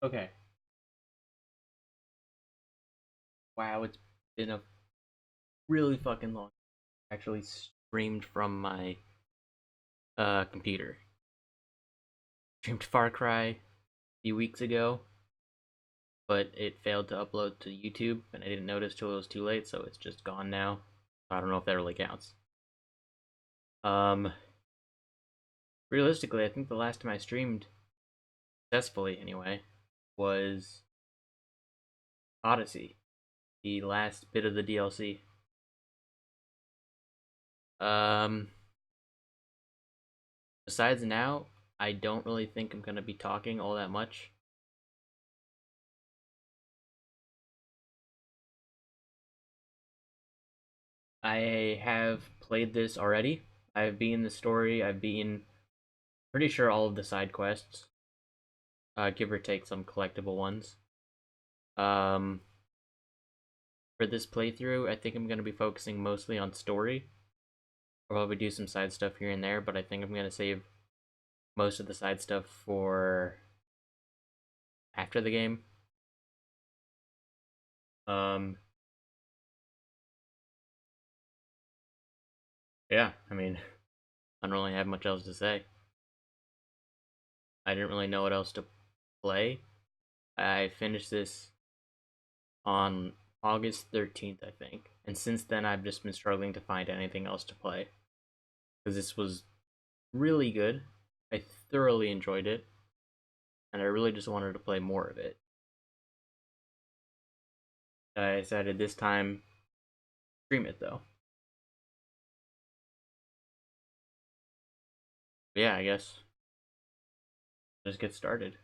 Okay. Wow, it's been a really fucking long. Actually streamed from my computer. Streamed Far Cry a few weeks ago, but it failed to upload to YouTube, and I didn't notice till it was too late, so it's just gone now. I don't know if that really counts. Um, Realistically, I think the last time I streamed successfully, anyway, was Odyssey, the last bit of the DLC. Um, Besides now, I don't really think I'm gonna be talking all that much. I have played this already. I've beaten the story. I've beaten pretty sure all of the side quests, give or take some collectible ones. Um, for this playthrough, I think I'm going to be focusing mostly on story. I'll probably do some side stuff here and there, but I think I'm going to save most of the side stuff for after the game. Um, yeah, I mean, I don't really have much else to say. I didn't really know what else to play. I finished this on August 13th, I think. And since then, I've just been struggling to find anything else to play. Because this was really good. I thoroughly enjoyed it. And I really just wanted to play more of it. I decided this time, stream it though. But yeah, I guess just get started.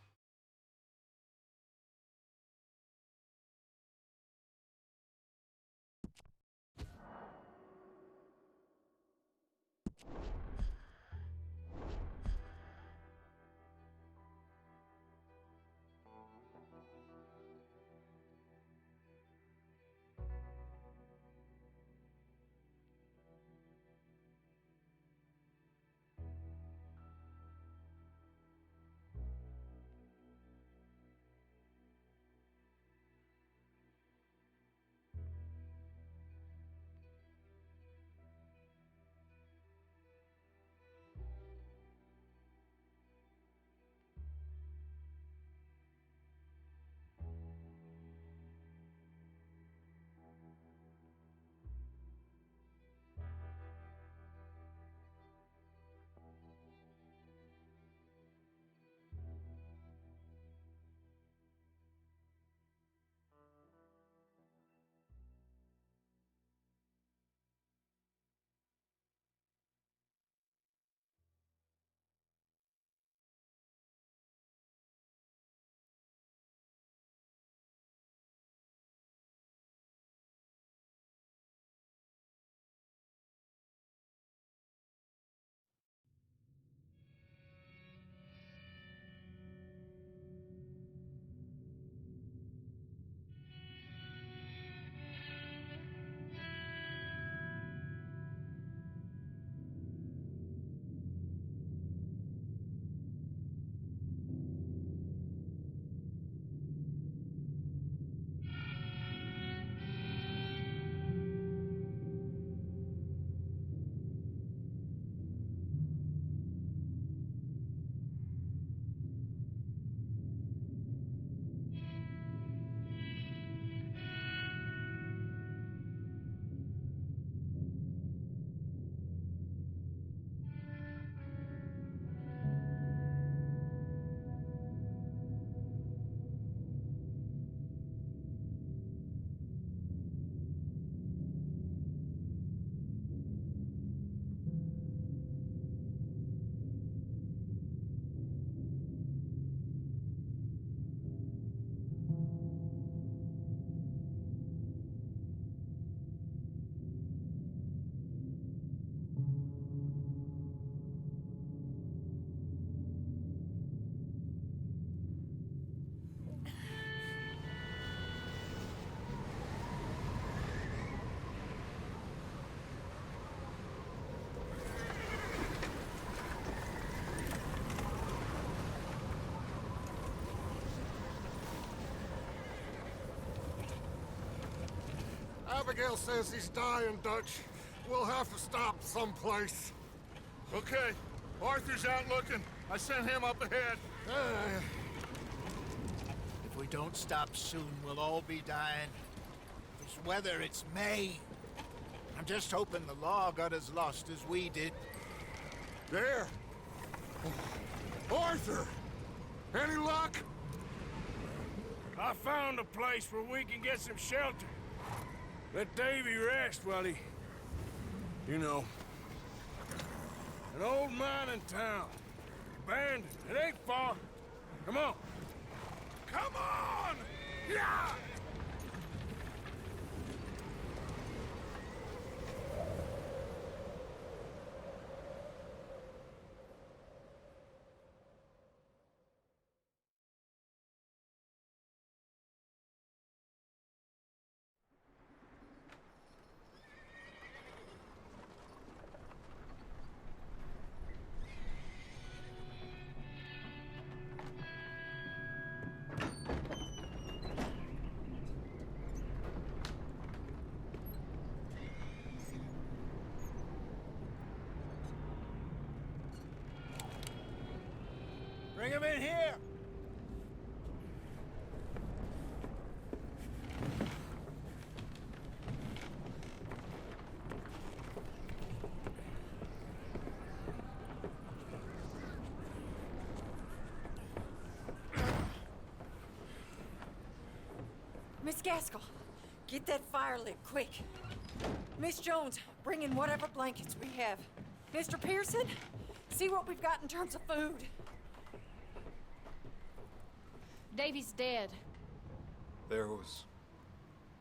Abigail says he's dying, Dutch. We'll have to stop someplace. Okay. Arthur's out looking. I sent him up ahead. If we don't stop soon, we'll all be dying. This weather, it's May. I'm just hoping the law got as lost as we did. There! Arthur! Any luck? I found a place where we can get some shelter. Let Davy rest while he... You know. An old mining town. Abandoned. It ain't far. Come on. Come on! Yeah! Bring him in here! Miss Gaskell, get that fire lit, quick. Miss Jones, bring in whatever blankets we have. Mr. Pearson, see what we've got in terms of food. Davy's dead. There was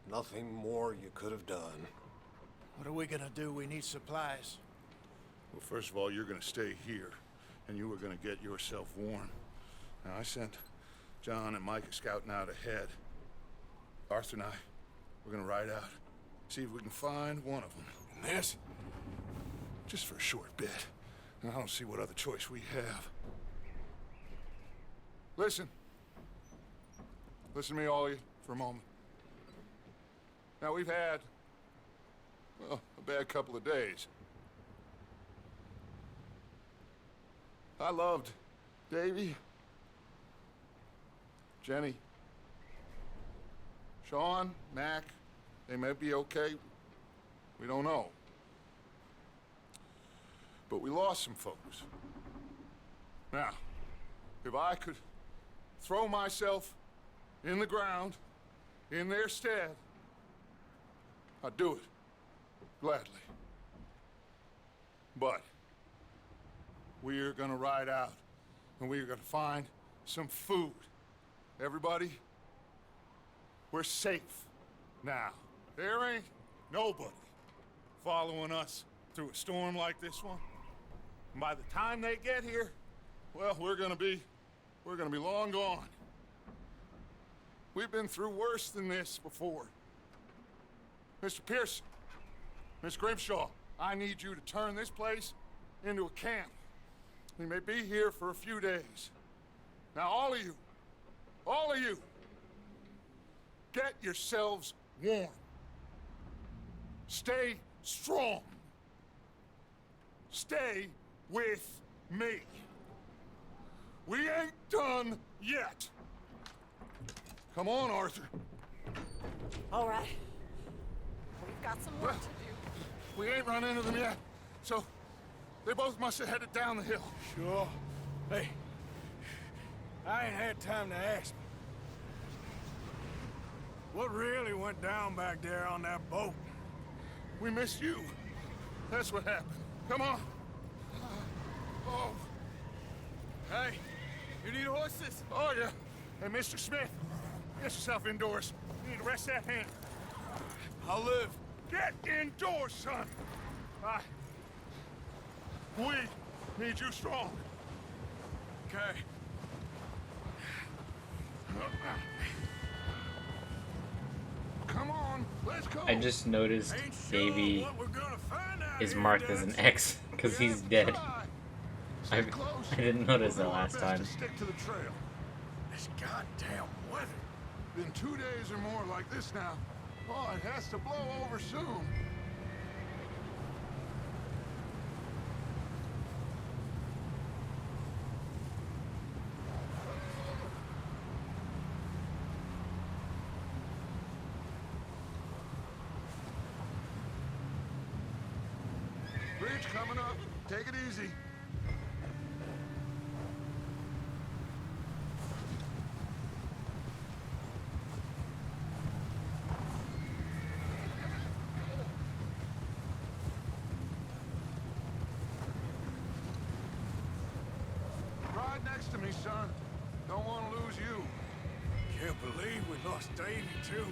nothing more you could have done. What are we gonna do? We need supplies. Well, first of all, you're gonna stay here, and you were gonna get yourself warm. Now, I sent John and Micah scouting out ahead. Arthur and I, we're gonna ride out, see if we can find one of them. And this, just for a short bit. And I don't see what other choice we have. Listen. Listen to me, all of you, for a moment. Now, we've had, well, a bad couple of days. I loved Davy, Jenny, Sean, Mac. They may be okay. We don't know. But we lost some folks. Now, if I could throw myself in the ground, in their stead, I'd do it, gladly. But we're gonna ride out, and we're gonna find some food. Everybody, we're safe now. There ain't nobody following us through a storm like this one. And by the time they get here, well, we're gonna be long gone. We've been through worse than this before. Mr. Pearson, Miss Grimshaw, I need you to turn this place into a camp. We may be here for a few days. Now, all of you, get yourselves warm. Stay strong. Stay with me. We ain't done yet. Come on, Arthur. All right. We've got some work to do. We ain't run into them yet, so they both must have headed down the hill. Sure. Hey, I ain't had time to ask. What really went down back there on that boat? We missed you. That's what happened. Come on. Oh. Hey, you need horses? Oh, yeah. Hey, Mr. Smith, get yourself indoors. You need to rest that hand. I'll live. Get indoors, son. We need you strong. Okay. Come on, let's go. I just noticed Ain't sure Davy what we're gonna find out is here, marked as an Dutch. X because he's dead. Stay I close. didn't notice We'll that do our last best time. to stick to the trail. This goddamn weather. Been 2 days or more like this now. Oh, it has to blow over soon. Bridge coming up. Take it easy. Ride next to me, son. Don't want to lose you. Can't believe we lost Davy, too.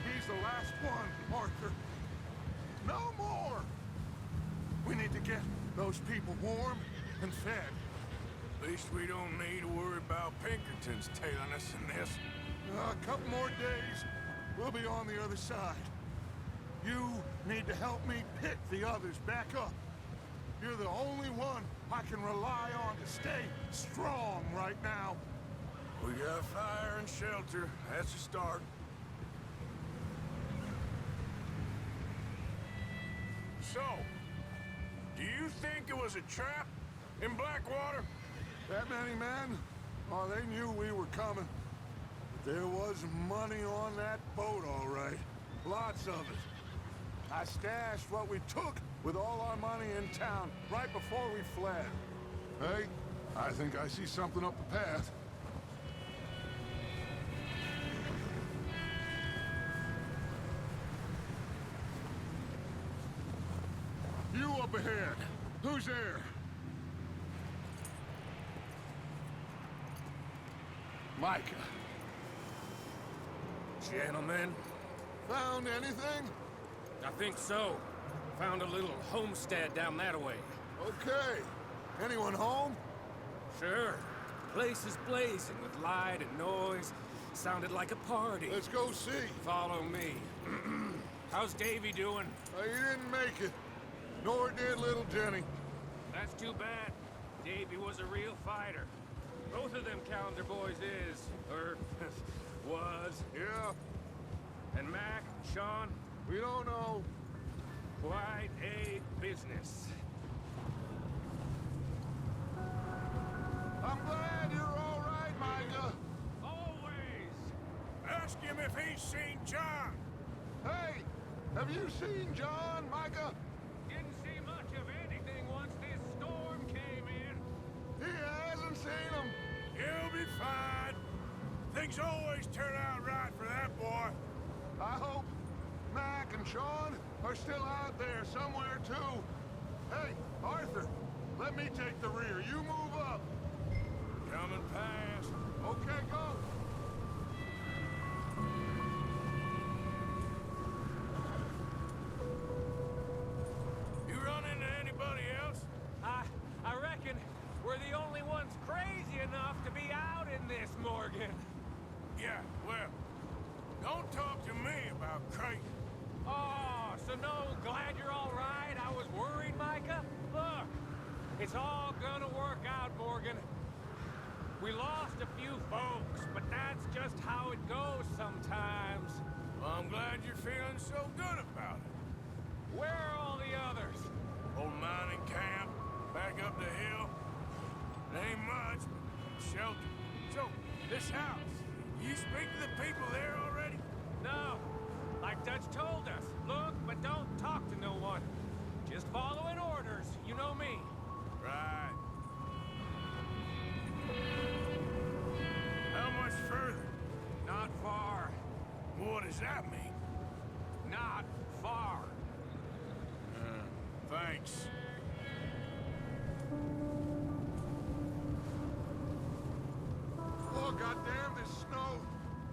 He's the last one, Arthur. No more! We need to get those people warm and fed. At least we don't need to worry about Pinkertons tailing us in this. A couple more days, we'll be on the other side. You need to help me pick the others back up. You're the only one I can rely on to stay strong right now. We got fire and shelter. That's a start. So, do you think it was a trap in Blackwater? That many men? Oh, they knew we were coming. But there was money on that boat, all right. Lots of it. I stashed what we took with all our money in town right before we fled. Hey, I think I see something up the path. You up ahead. Who's there? Micah. Gentlemen, Found anything? I think so. Found a little homestead down that way. Okay. Anyone home? Sure. Place is blazing with light and noise. Sounded like a party. Let's go see. Follow me. How's Davy doing? He didn't make it. Nor did little Jenny. That's too bad. Davy was a real fighter. Both of them Calendar boys is, or was. Yeah, And Mac, Sean, we don't know. quite a business. I'm glad you're all right, Micah. Always! Ask him if he's seen John. Hey, have you seen John, Micah? Didn't see much of anything once this storm came in. He hasn't seen him. He'll be fine. Things always turn out right for that boy. I hope Mac and Sean are still out there somewhere, too. Hey, Arthur, let me take the rear. You move up. Coming past. Okay, go. You run into anybody else? I reckon we're the only ones crazy enough to be out in this, Morgan. Yeah, well, don't talk to me about crazy. Oh, so no, glad you're all right. I was worried, Micah. Look, it's all gonna work out, Morgan. We lost a few folks, but that's just how it goes sometimes. Well, I'm glad you're feeling so good about it. Where are all the others? Old mining camp, back up the hill. It ain't much, but shelter. So, this house, you speak to the people there already? No, like Dutch told us. Look, but don't talk to no one. Just following orders, you know me. Right. How much further? Not far. What does that mean? Not far. Thanks. Oh, goddamn, this snow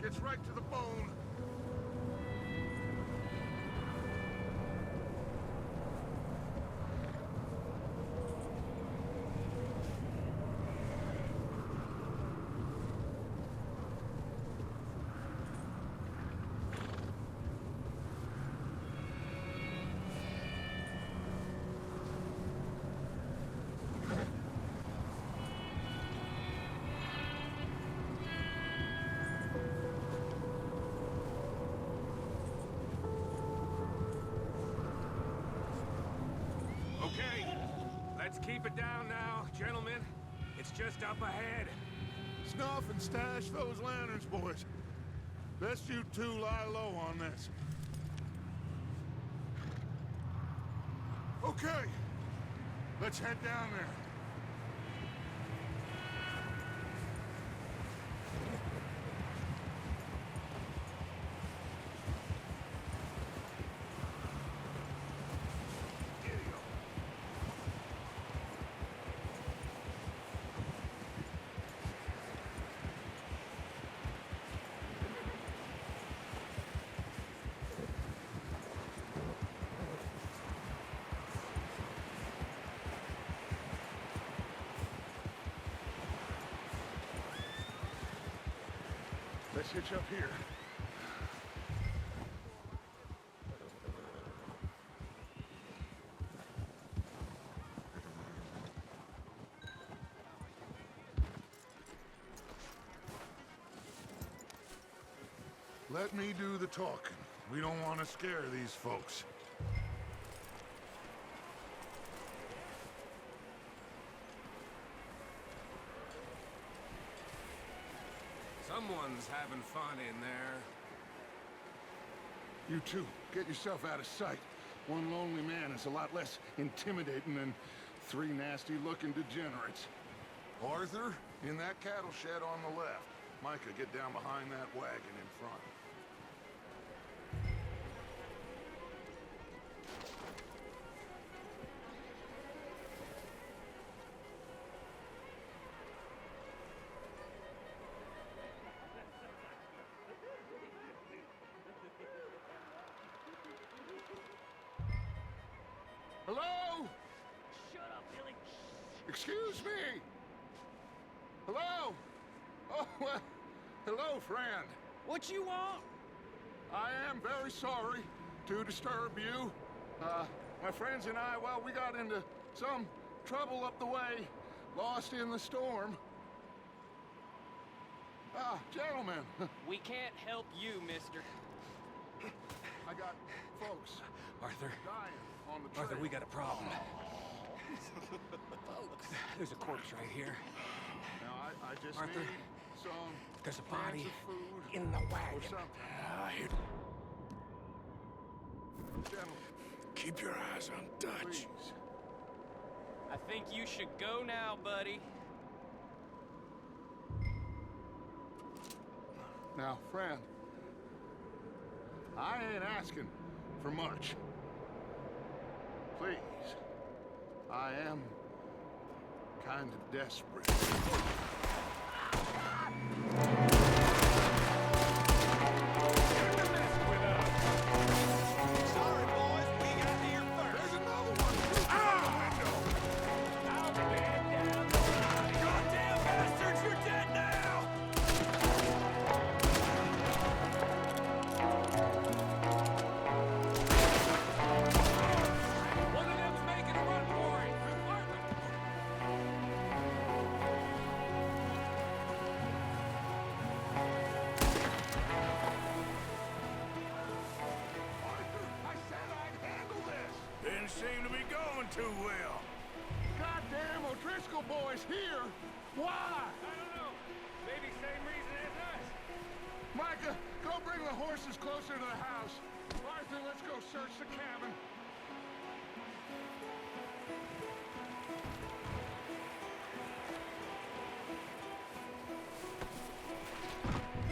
gets right to the bone. just up ahead. Snuff and stash those lanterns, boys. Best you two lie low on this. Okay, let's head down there. Let's hitch up here. Let me do the talking. We don't want to scare these folks. Someone's having fun in there. You two, get yourself out of sight. One lonely man is a lot less intimidating than three nasty-looking degenerates. Arthur, in that cattle shed on the left. Micah, get down behind that wagon in front. Hello? Shut up, Billy. Excuse me? Hello? Oh, well, hello, friend. What you want? I am very sorry to disturb you. My friends and I, well, we got into some trouble up the way, lost in the storm. Gentlemen, We can't help you, mister. I got folks Arthur. dying on the trail. Arthur, we got a problem. Folks. There's a corpse right here. Now, I just Arthur, need some There's a cans body of food in the or wagon. something. Gentlemen, Keep your eyes on Dutch. please. I think you should go now, buddy. Now, friend, I ain't asking for much. Please, I am kind of desperate. Sorry, boys, we got here first. There's another one through the window. Goddamn bastards, you're dead now! One of them's making a run for it! Arthur, I said I'd handle this. Didn't seem to be going too well. Goddamn O'Driscoll boys here. Why? I don't know. Maybe same reason as us. Micah, go bring the horses closer to the house. Arthur, let's go search the cabin.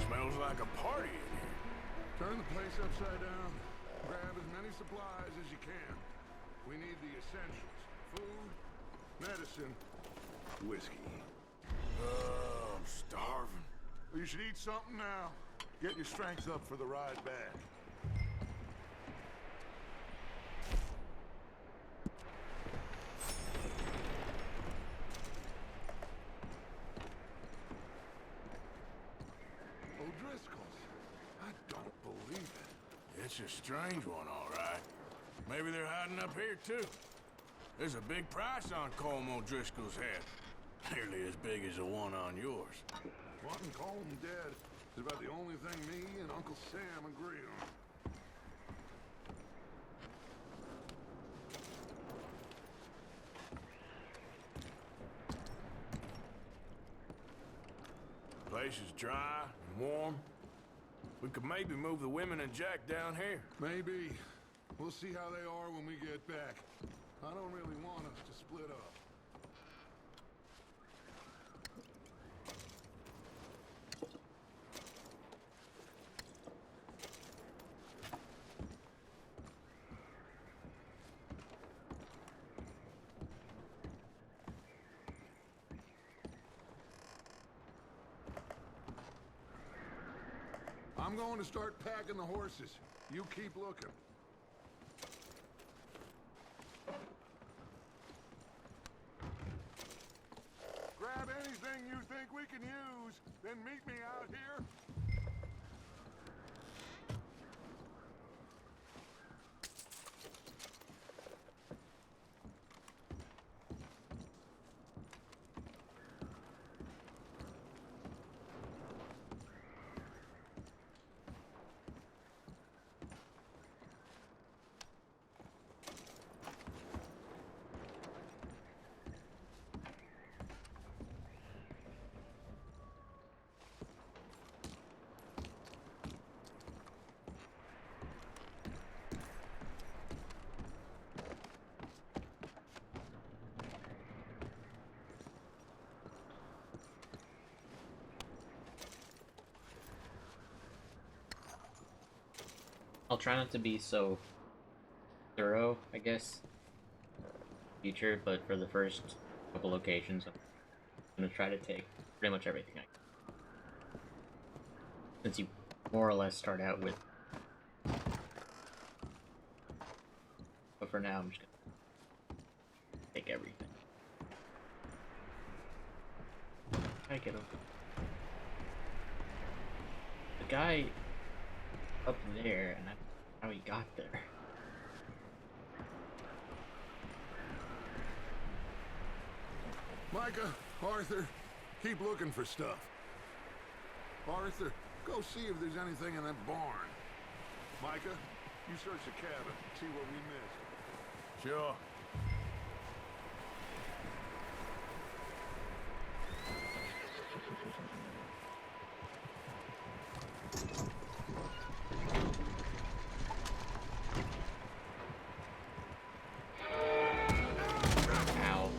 Smells like a party in here. Turn the place upside down. Grab as many supplies as you can. We need the essentials. Food, medicine, whiskey. I'm starving. Well, you should eat something now. Get your strength up for the ride back. O'Driscoll's. I don't believe it. It's a strange one, all right. Maybe they're hiding up here, too. There's a big price on Colm O'Driscoll's head. Nearly as big as the one on yours. Wanting Colm dead is about the only thing me and Uncle Sam agree on. place is dry and warm. We could maybe move the women and Jack down here. Maybe. We'll see how they are when we get back. I don't really want us to split up. I'm going to start packing the horses. You keep looking. Grab anything you think we can use, then meet me out here. I'll try not to be so thorough, I guess, future, but for the first couple locations, I'm gonna try to take pretty much everything I can. Since you more or less start out with. But for now, I'm just gonna take everything. I get him. The guy up there, and I don't know how he got there. Micah, Arthur, keep looking for stuff. Arthur, go see if there's anything in that barn. Micah, you search the cabin, see what we missed. Sure. Ow.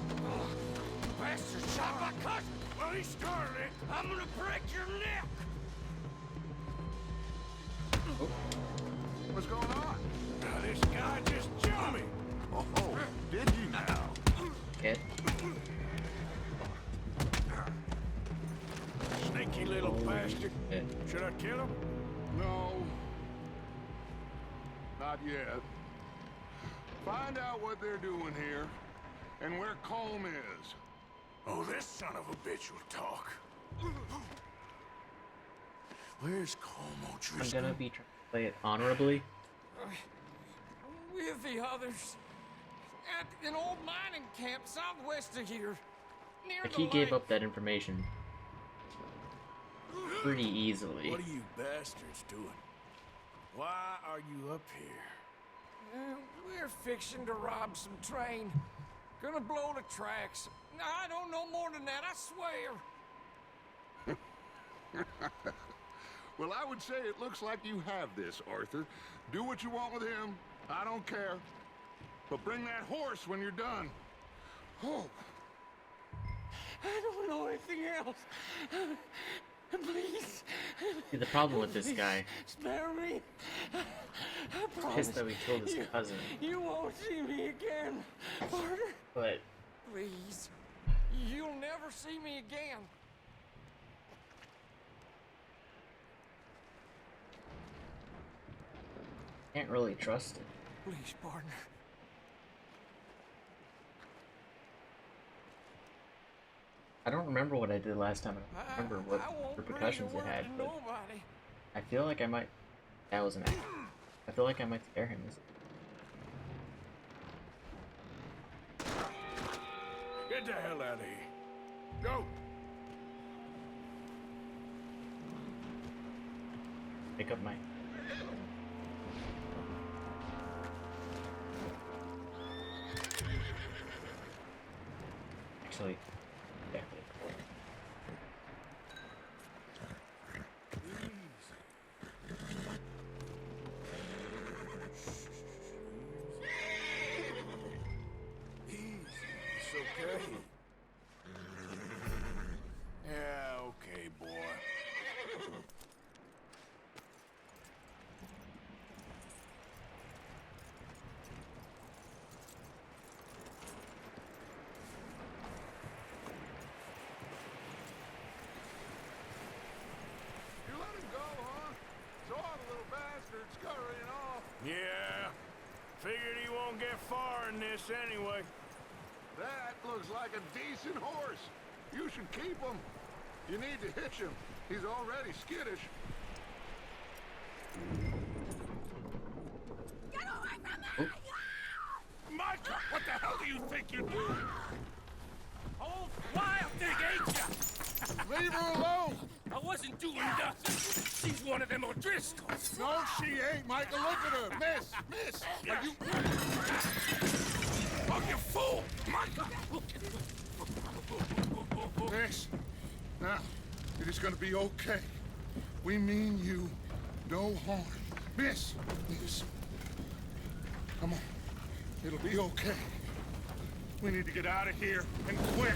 Bastard shot my cousin! Well, he started it! I'm gonna break your neck! What's going on? Now this guy just jumped me. Oh, did you now? Get. Sneaky little bastard. Shit. Should I kill him? No. Not yet. Find out what they're doing here, and where Colm is. Oh, this son of a bitch will talk. Where's Colm I'm O'Driscoll? gonna be trying to play it honorably. With the others. At an old mining camp southwest of here. Near Like the he gave lake. up that information pretty easily. What are you bastards doing? Why are you up here? We're fixing to rob some train. Gonna blow the tracks. I don't know more than that, I swear. Well, I would say it looks like you have this, Arthur. Do what you want with him. I don't care. But bring that horse when you're done. Oh. I don't know anything else. Please. See, the problem with this guy Spare me. I is promise. that we killed his cousin. You won't see me again, Arthur. But Please. You'll never see me again. can't really trust it. Please, partner. I don't remember what I did last time. I don't remember what I won't repercussions breathe it a had, word to but nobody. I feel like I might. That was an act. I feel like I might scare him. Get the hell out of here. Go! Pick up my. Actually, yeah. that far in this anyway. That looks like a decent horse. You should keep him. You need to hitch him. He's already skittish. Get away from me! Micah, what the hell do you think you're doing? Old wild thing, ain't ya? Leave her alone! I wasn't doing nothing. She's one of them O'Driscolls. No, she ain't, Micah. Look at her. Miss, are you... Oh, you fool! Micah! Miss, now, it is gonna be okay. We mean you no harm. Miss, come on. It'll be okay. We need to get out of here, and quick.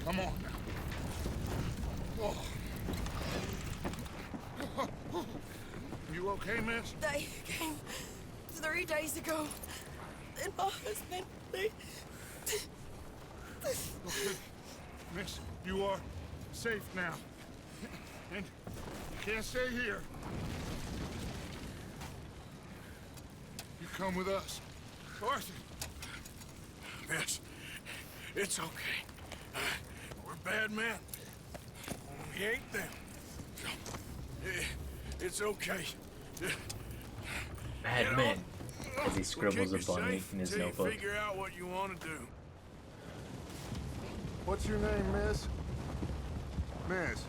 Come on now. Oh. You okay, miss? They came 3 days ago. And my husband, they... Okay. Miss, you are safe now. And you can't stay here. You come with us. Arthur. Miss, it's okay. We're bad men. We ain't them. It's okay. Bad men. As he scribbles a bunny in his notebook. Figure out what you want to do. What's your name, miss? Miss.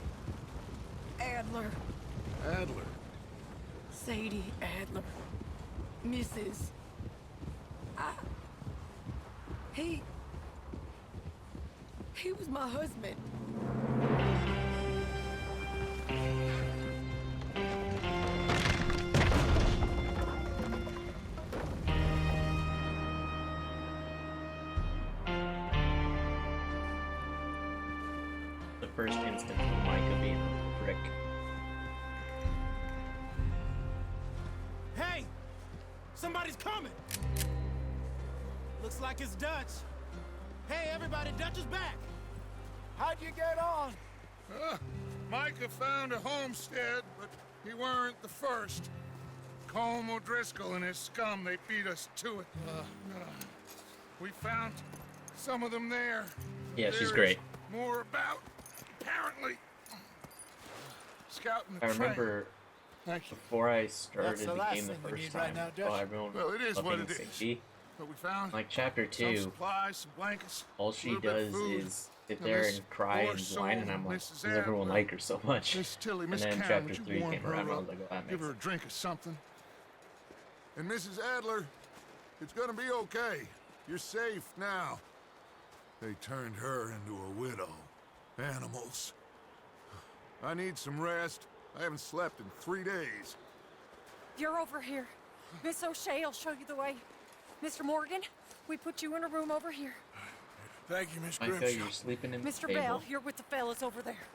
Adler. Adler. Sadie Adler. Mrs. He was my husband. The first instance of Micah being a prick. Hey! Somebody's coming! Looks like it's Dutch. Hey, everybody, Dutch is back! How'd you get on? Micah found a homestead, but he weren't the first. Colm O'Driscoll and his scum, they beat us to it. We found some of them there. Yeah, she's There is great. More about, apparently. Scouting the I train. remember Thank you. before I started That's the the last game the thing we first need right time, now, Dutch. while everyone Well, it is was what being it is. Cindy, But we found like chapter some 2, supplies, some blankets. all a she little bit of does food. is sit And there this and cry poor and soul, whine, and I'm like, Mrs. does everyone Adler, like her so much? Miss Tilly, And Miss then Karen, chapter would you 3 warm came her around, and I up? was like, oh, that Give makes her a drink or something. And Mrs. Adler, it's gonna be okay. You're safe now. They turned her into a widow. Animals. I need some rest. I haven't slept in 3 days. You're over here. Miss O'Shea will show you the way. Mr. Morgan, we put you in a room over here. Thank you, Miss Micah, Grimshaw. you're sleeping in the Mr. stable. Bell, you're with the fellas over there.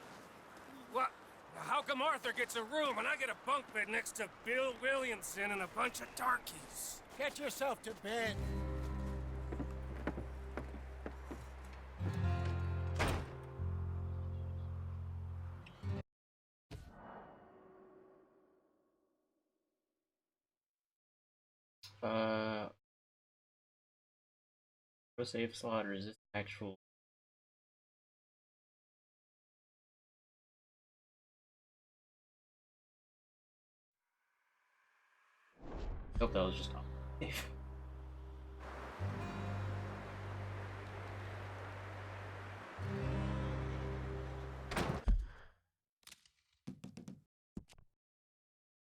What? How come Arthur gets a room and I get a bunk bed next to Bill Williamson and a bunch of darkies? Get yourself to bed. Save slot, or is this actual? I hope that was just off. Okay,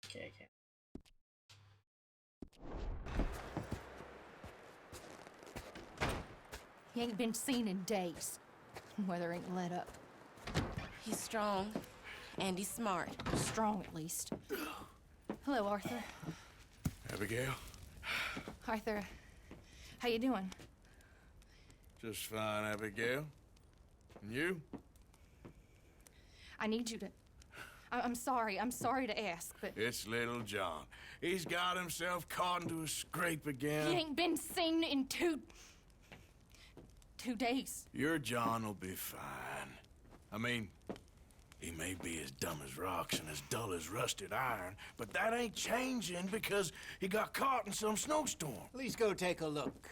okay. He ain't been seen in days. Weather ain't let up. He's strong, and he's smart. Strong, at least. Hello, Arthur. Abigail? Arthur, how you doing? Just fine, Abigail. And you? I need you to... I'm sorry to ask, but... It's little John. He's got himself caught into a scrape again. He ain't been seen in 2 days. Your John will be fine. I mean, He may be as dumb as rocks and as dull as rusted iron, but that ain't changing because he got caught in some snowstorm. Please go take a look.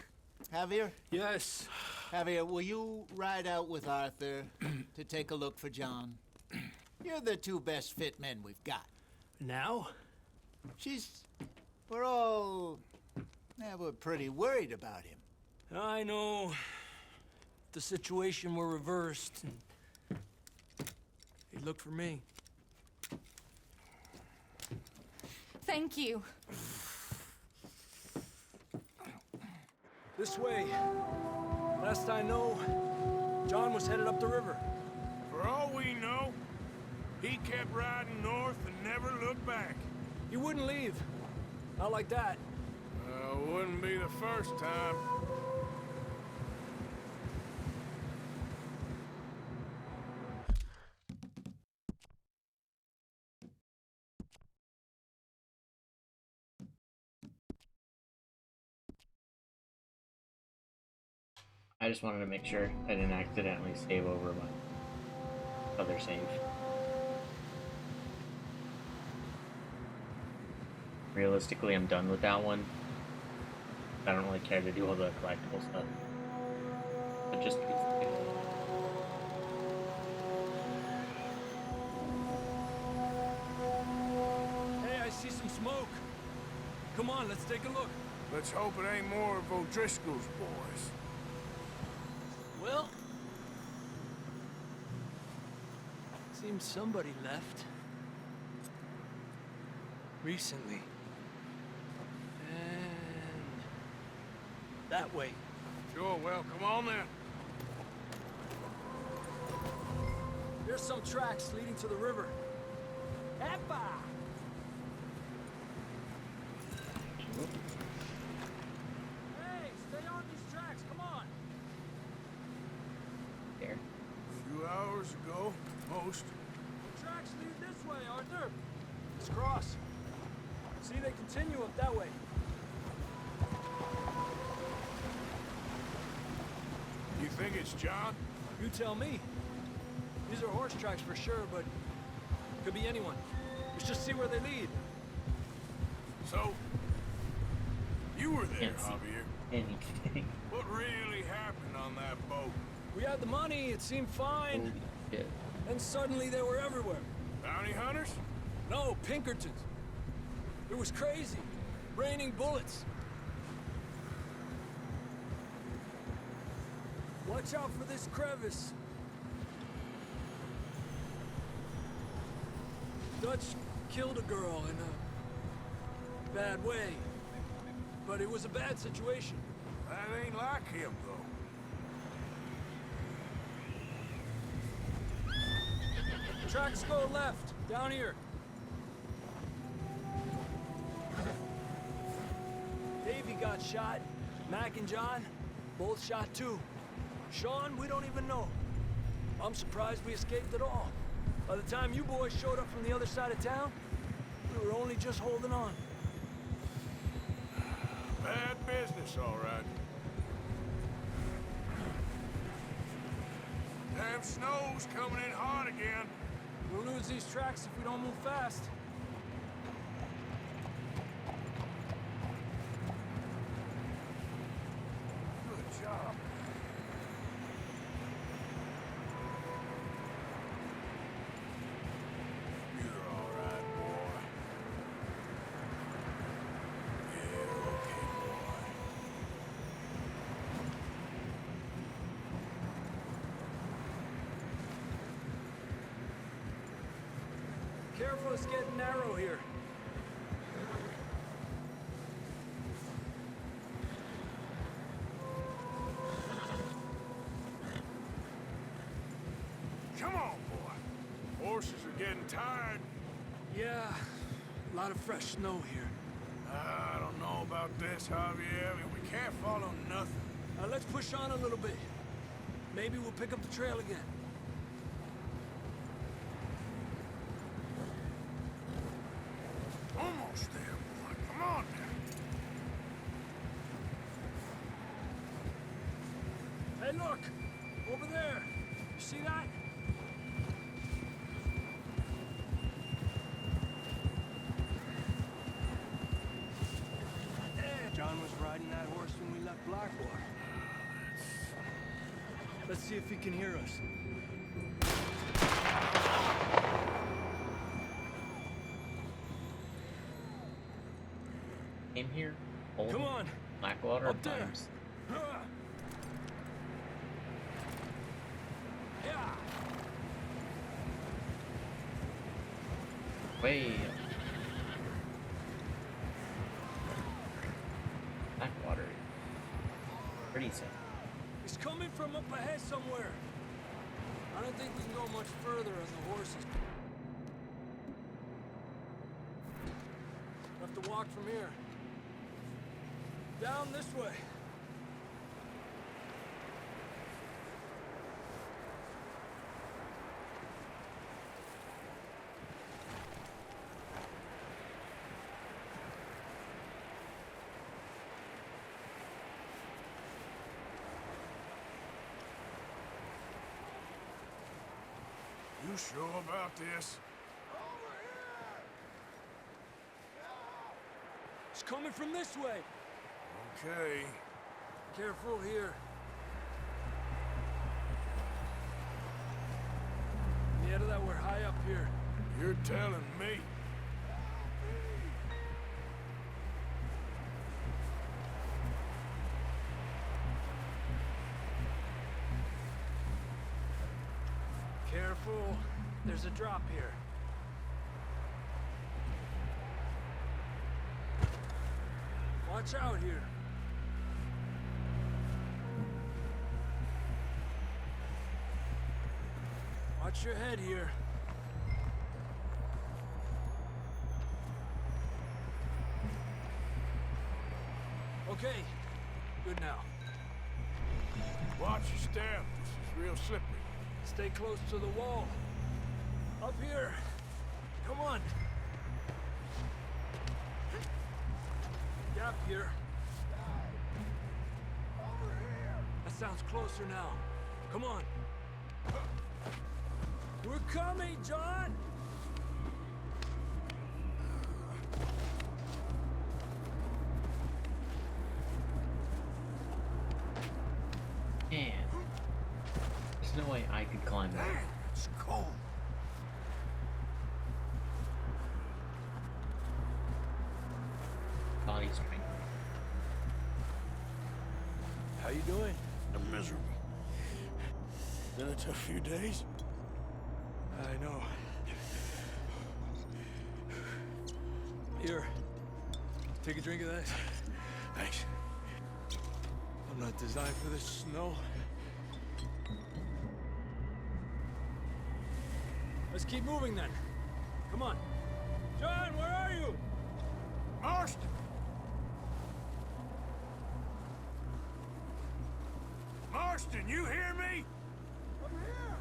Javier? Yes. Javier, will you ride out with Arthur to take a look for John? You're the two best fit men we've got. Now? We're all... Yeah, we're pretty worried about him. I know. If the situation were reversed, he'd look for me. Thank you. This way. Last I know, John was headed up the river. For all we know, he kept riding north and never looked back. He wouldn't leave. Not like that. Wouldn't be the first time. I just wanted to make sure I didn't accidentally save over my other save. Realistically, I'm done with that one. I don't really care to do all the collectible stuff. But just Hey, I see some smoke. Come on, let's take a look. Let's hope it ain't more of O'Driscoll's boys. Well, seems somebody left. Recently. And that way. Sure, well, come on then. There's some tracks leading to the river. Eppa! Hey, stay on these tracks, come on! there. A few hours ago, most. The tracks lead this way, Arthur. Let's cross. See, they continue up that way. You think it's John? You tell me. These are horse tracks for sure, but could be anyone. Let's just see where they lead. So, you were there, Can't see Javier. anything. What really happened on that boat? We had the money, it seemed fine. Holy shit. And suddenly they were everywhere. Bounty hunters? No, Pinkertons. It was crazy. Raining bullets. Watch out for this crevice. Dutch killed a girl in a bad way. But it was a bad situation. That ain't like him, though. Tracks go left, down here. Davey got shot. Mac and John, both shot too. Sean, we don't even know. I'm surprised we escaped at all. By the time you boys showed up from the other side of town, we were only just holding on. Bad business, all right. Damn snow's coming in hard again. We'll lose these tracks if we don't move fast. Good job. You're all right, boy. Yeah, okay, boy. Careful, it's getting narrow here. Come on, boy. Horses are getting tired. Yeah, a lot of fresh snow here. I don't know about this, Javier. I mean, we can't follow nothing. Let's push on a little bit. Maybe we'll pick up the trail again. Almost there, boy. Come on now. Hey, look! Over there! You see that? Blackwater. Let's see if he can hear us. Came here. Old Come on. Blackwater Up there. times. Yeah. Way up. Blackwater. Pretty sad. He's coming from up ahead somewhere. I don't think we can go much further on the horses. We'll have to walk from here. Down this way. You sure about this? It's coming from this way. Okay. Careful here. Yeah, that we're high up here. You're telling me. Careful. There's a drop here. Watch out here. Watch your head here. Okay. Good now. Watch your step. This is real slippery. Stay close to the wall. Up here. Come on. Gap here. That sounds closer now. Come on. We're coming, John! Man. There's no way I could climb that. It's cold. Body strength. How you doing? I'm miserable. Been a tough few days. I know. Here. Take a drink of that. Thanks. I'm not designed for this snow. Let's keep moving then. Come on. John, where are you? Marston! Marston, you hear me? I'm here!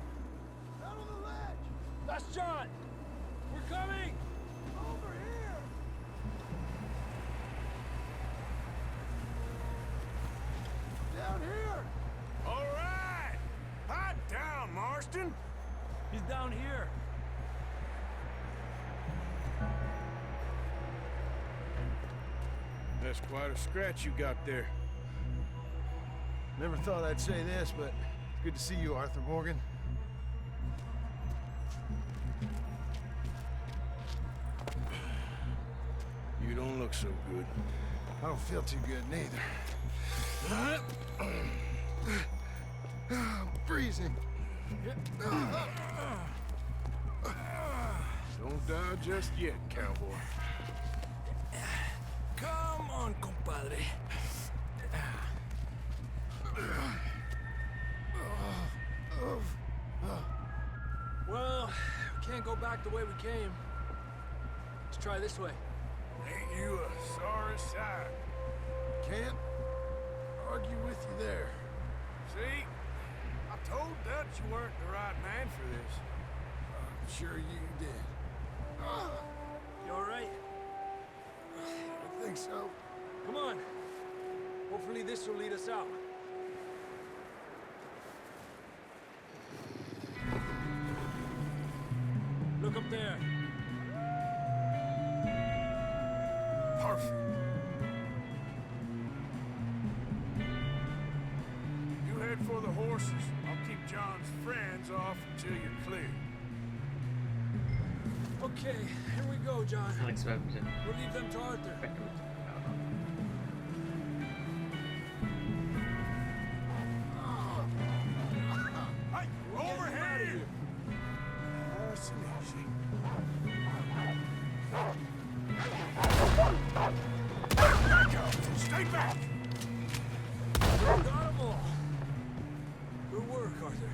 Down on the ledge! That's John! We're coming! Over here! Down here! All right! Hot down, Marston! He's down here. That's quite a scratch you got there. Never thought I'd say this, but it's good to see you, Arthur Morgan. You don't look so good. I don't feel too good, neither. I'm freezing. Don't die just yet, cowboy. Come on, compadre. Well, we can't go back the way we came. Let's try this way. Ain't you a sorry sight? Can't argue with you there. See? I told Dutch you weren't the right man for this. I'm sure you did. You all right? I think so. Come on. Hopefully this will lead us out. Look up there. Perfect. head for the horses. I'll keep John's friends off until you're clear. Okay, here we go, John. Alex Webster. We'll leave them to Arthur. Hey, over here! Stay back! Got them all. Good work, Arthur.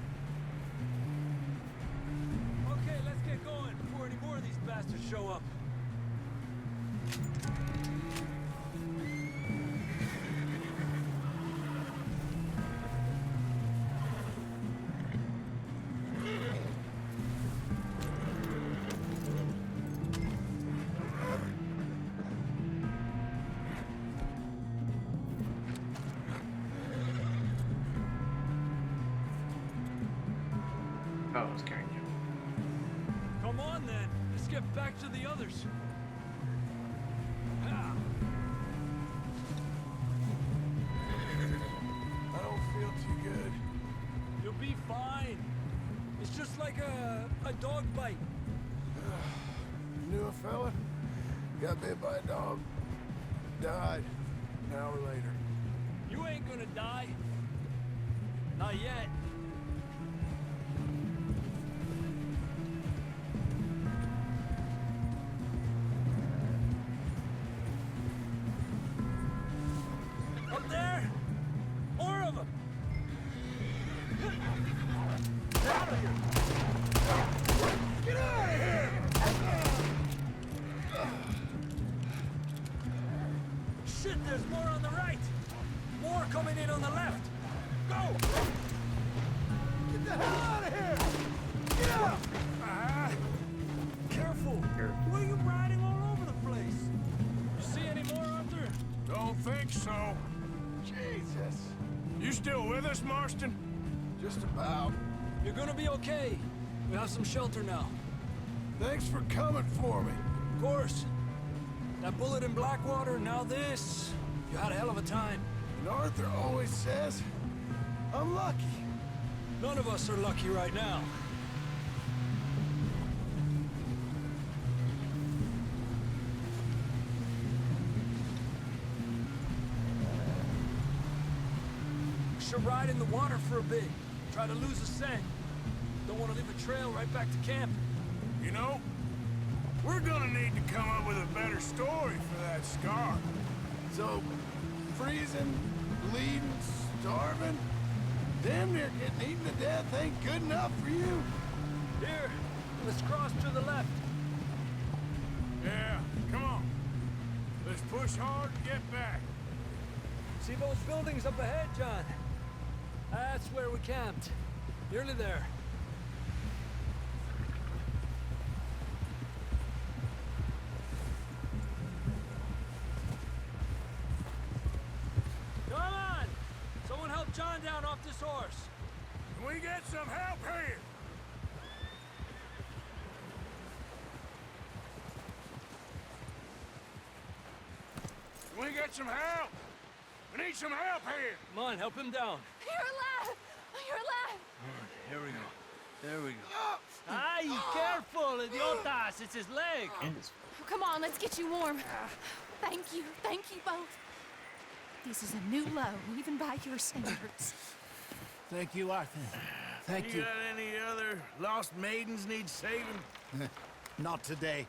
Okay, let's get going before any more of these bastards show up. Oh, I was carrying you. Come on, then. Let's get back to the others. Ah. I don't feel too good. You'll be fine. It's just like a dog bite. You knew a fella? Got bit by a dog. Died. An hour later. You ain't gonna die. Not yet. Up there! More of them! Get out of here! Get out of here! Shit, there's more on the right! More coming in on the left! Go! Get the hell out of here! Get out! Careful! What are you riding all over the place? You see any more, Arthur? Don't think so. Jesus. You still with us, Marston? Just about. You're gonna be okay. We have some shelter now. Thanks for coming for me. Of course. That bullet in Blackwater, now this. You had a hell of a time. And Arthur always says, I'm lucky. None of us are lucky right now. Should ride in the water for a bit. Try to lose a scent. Don't want to leave a trail right back to camp. You know, we're gonna need to come up with a better story for that scar. So, freezing, bleeding, starving, damn near getting eaten to death ain't good enough for you. Here, let's cross to the left. Yeah, come on. Let's push hard and get back. See those buildings up ahead, John? That's where we camped. Nearly there. Come on! Someone help John down off this horse. Can we get some help here? Can we get some help? We need some help here. Come on, help him down. You're alive! You're alive! Here we go. There we go. Ay, careful, idiotas! It's his leg. Come on, let's get you warm. Thank you both. This is a new low, even by your standards. Thank you, Arthur. Thank You you. got any other lost maidens need saving? Not today.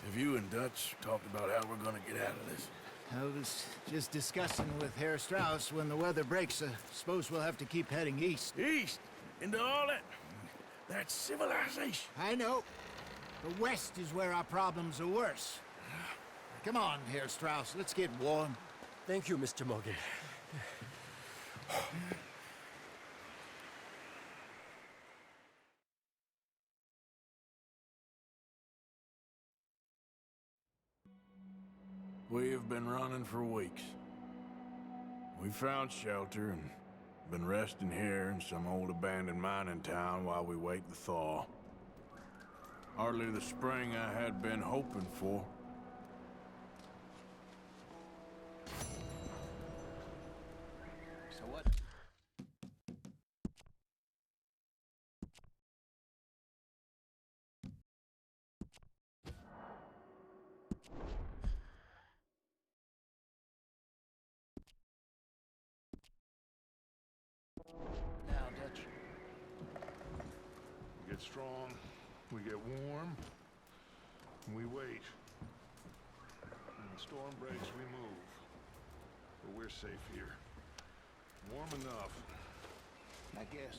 Have you and Dutch talked about how we're gonna get out of this? I was just discussing with Herr Strauss when the weather breaks. Suppose we'll have to keep heading east. East? Into all that civilization? I know. The west is where our problems are worse. Come on, Herr Strauss. Let's get warm. Thank you, Mr. Morgan. We have been running for weeks. We found shelter and been resting here in some old abandoned mining town while we wait the thaw. Hardly the spring I had been hoping for. So what? get strong, we get warm, and we wait. When the storm breaks, we move. But we're safe here. Warm enough. I guess.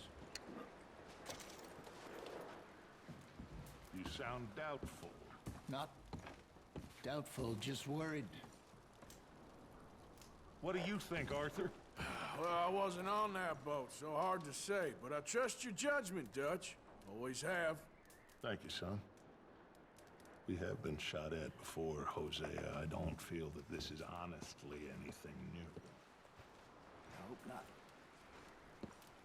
You sound doubtful. Not doubtful, just worried. What do you think, Arthur? Well, I wasn't on that boat, so hard to say. But I trust your judgment, Dutch. Always have. Thank you, son. We have been shot at before, Hosea. I don't feel that this is honestly anything new. I hope not.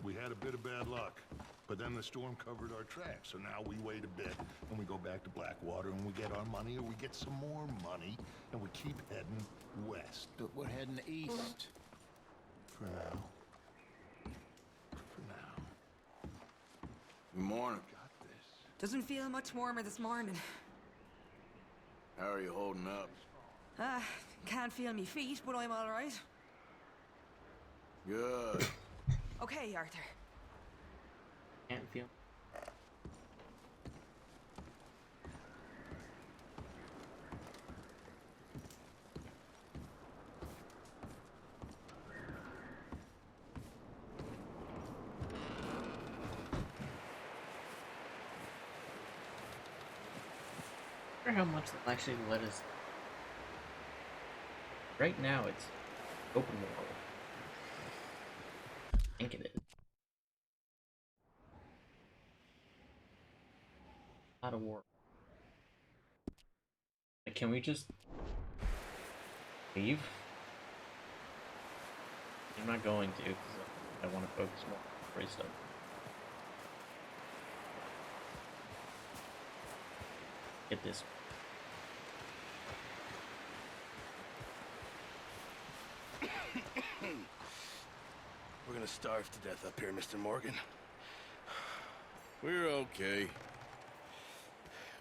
We had a bit of bad luck, but then the storm covered our tracks, so now we wait a bit, and we go back to Blackwater, and we get our money, or we get some more money, and we keep heading west. But we're heading east. For now. For now. Good morning. Got this. Doesn't feel much warmer this morning. How are you holding up? Can't feel me feet, but I'm all right. Good. Okay, Arthur. Can't feel. I wonder how much they'll actually let us. Right now, it's open world. I think it is. Not a war. Like, can we just leave? I'm not going to, because I want to focus more on free stuff. Get this. We're gonna starve to death up here, Mr. Morgan. We're okay.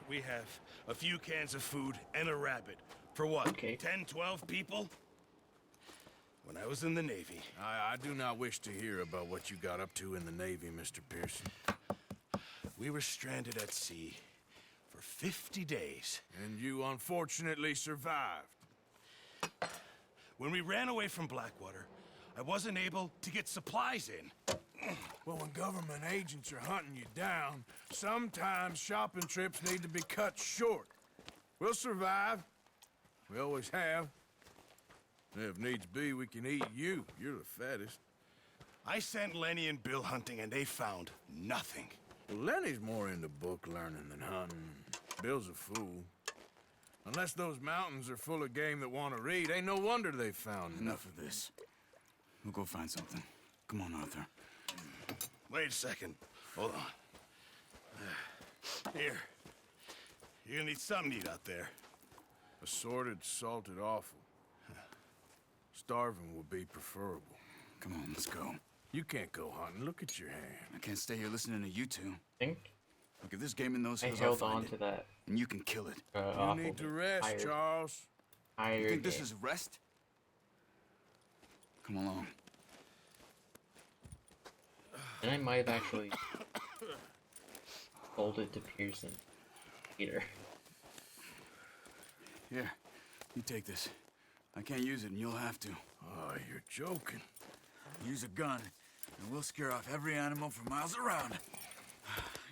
We have a few cans of food and a rabbit. For what? Okay. 10, 12 people? When I was in the Navy. I do not wish to hear about what you got up to in the Navy, Mr. Pearson. We were stranded at sea for 50 days. And you unfortunately survived. When we ran away from Blackwater, I wasn't able to get supplies in. Well, when government agents are hunting you down, sometimes shopping trips need to be cut short. We'll survive. We always have. If needs be, we can eat you. You're the fattest. I sent Lenny and Bill hunting, and they found nothing. Well, Lenny's more into book learning than hunting. Bill's a fool. Unless those mountains are full of game that want to read, ain't no wonder they found Enough of this. We'll go find something. Come on, Arthur. Wait a second. Hold on. Here. You're gonna need something to eat out there. Assorted, salted offal. Starving would be preferable. Come on, let's go. You can't go hunting. Look at your hand. I can't stay here listening to you two. Think Look, if this game in those I hills, I'll held find on it. to that. And you can kill it. You Awful need to bit. rest, Higher- Charles. higher You think this game. is rest? Come along. And I might have actually sold it to Pearson. Peter. Here, you take this. I can't use it, and you'll have to. Oh, you're joking. Use a gun, and we'll scare off every animal for miles around.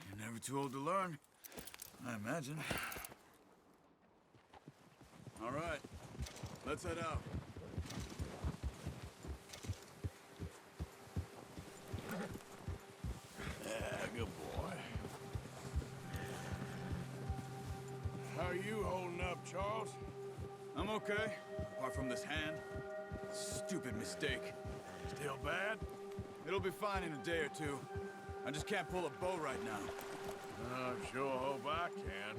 You're never too old to learn, I imagine. All right, let's head out. Yeah, good boy. How are you holding up, Charles? I'm okay, apart from this hand. Stupid mistake. Still bad? It'll be fine in a day or two. I just can't pull a bow right now. I sure hope I can.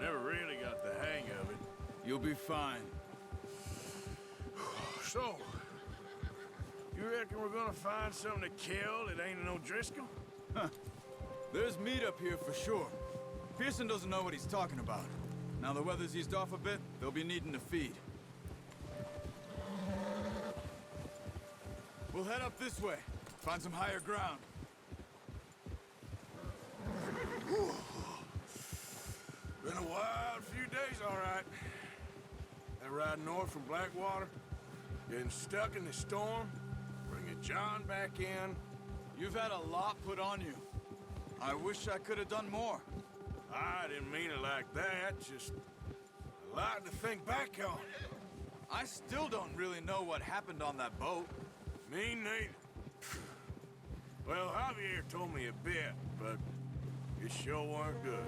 Never really got the hang of it. You'll be fine. So, you reckon we're gonna find something to kill that ain't no Driscoll? Huh. There's meat up here for sure. Pearson doesn't know what he's talking about. Now the weather's eased off a bit, they'll be needing to feed. We'll head up this way. Find some higher ground. Been a wild few days, all right. That ride north from Blackwater, getting stuck in the storm, bringing John back in. You've had a lot put on you. I wish I could have done more. I didn't mean it like that, just a lot to think back on. I still don't really know what happened on that boat. Me neither. Well, Javier told me a bit, but it sure weren't good.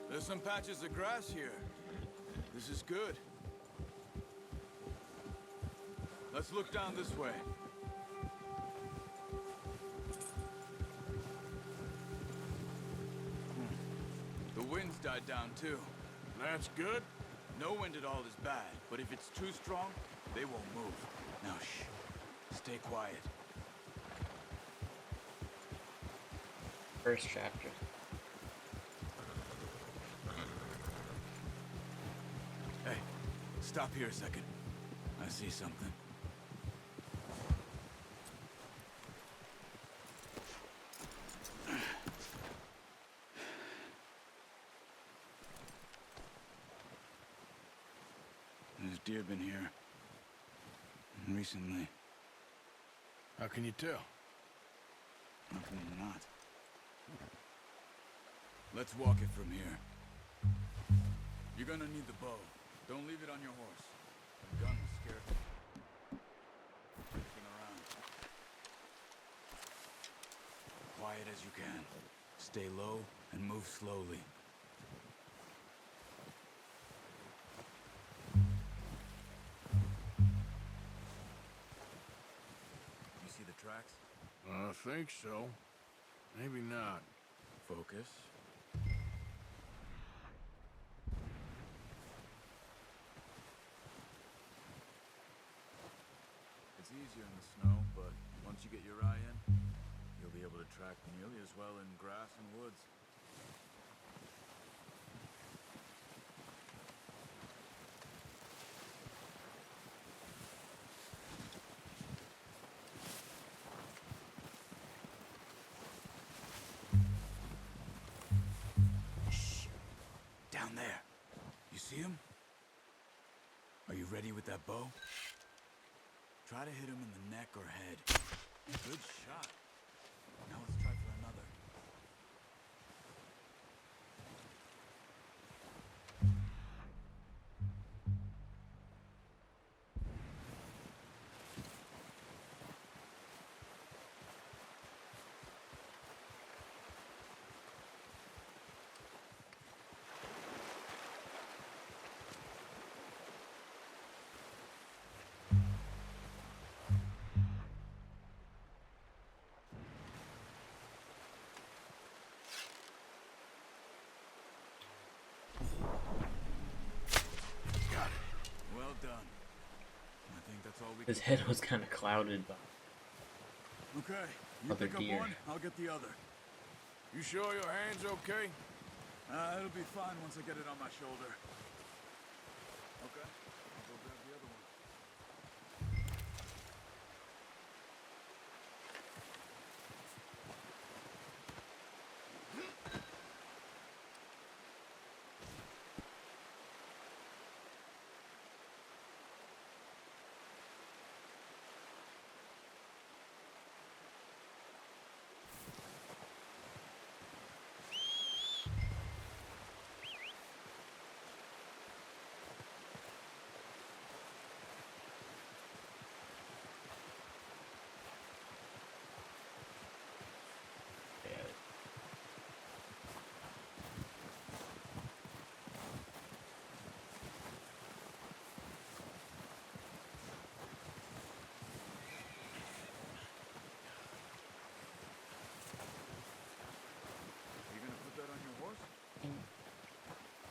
There's some patches of grass here. This is good. Let's look down this way. The wind's died down too. That's good. No wind at all is bad, but if it's too strong, they won't move. Now shh. Stay quiet. First chapter. Hey, stop here a second. I see something. There's deer been here. Recently. How can you tell? How can you not? Let's walk it from here. You're gonna need the bow. Don't leave it on your horse. The gun will scare everything around. Quiet as you can. Stay low and move slowly. You see the tracks? I think so. Maybe not. Focus. It's easier in the snow, but once you get your eye in, you'll be able to track nearly as well in grass and woods. Shh! Down there. You see him? Are you ready with that bow? Try to hit him in the neck or head. Good shot. Now let's try for another. Well done. I think that's all we His can head was kind of clouded by Okay, you other pick deer. up one, I'll get the other. You sure your hand's okay? It'll be fine once I get it on my shoulder. Okay, I'll go grab the other one.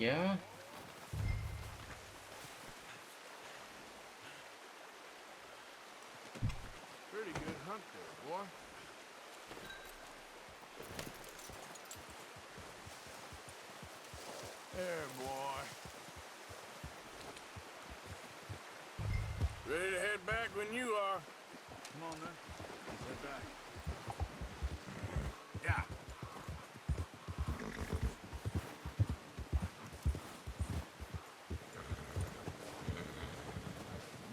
Yeah? Pretty good hunt there, boy. There, boy. Ready to head back when you are. Come on, then. Let's head back. Yeah.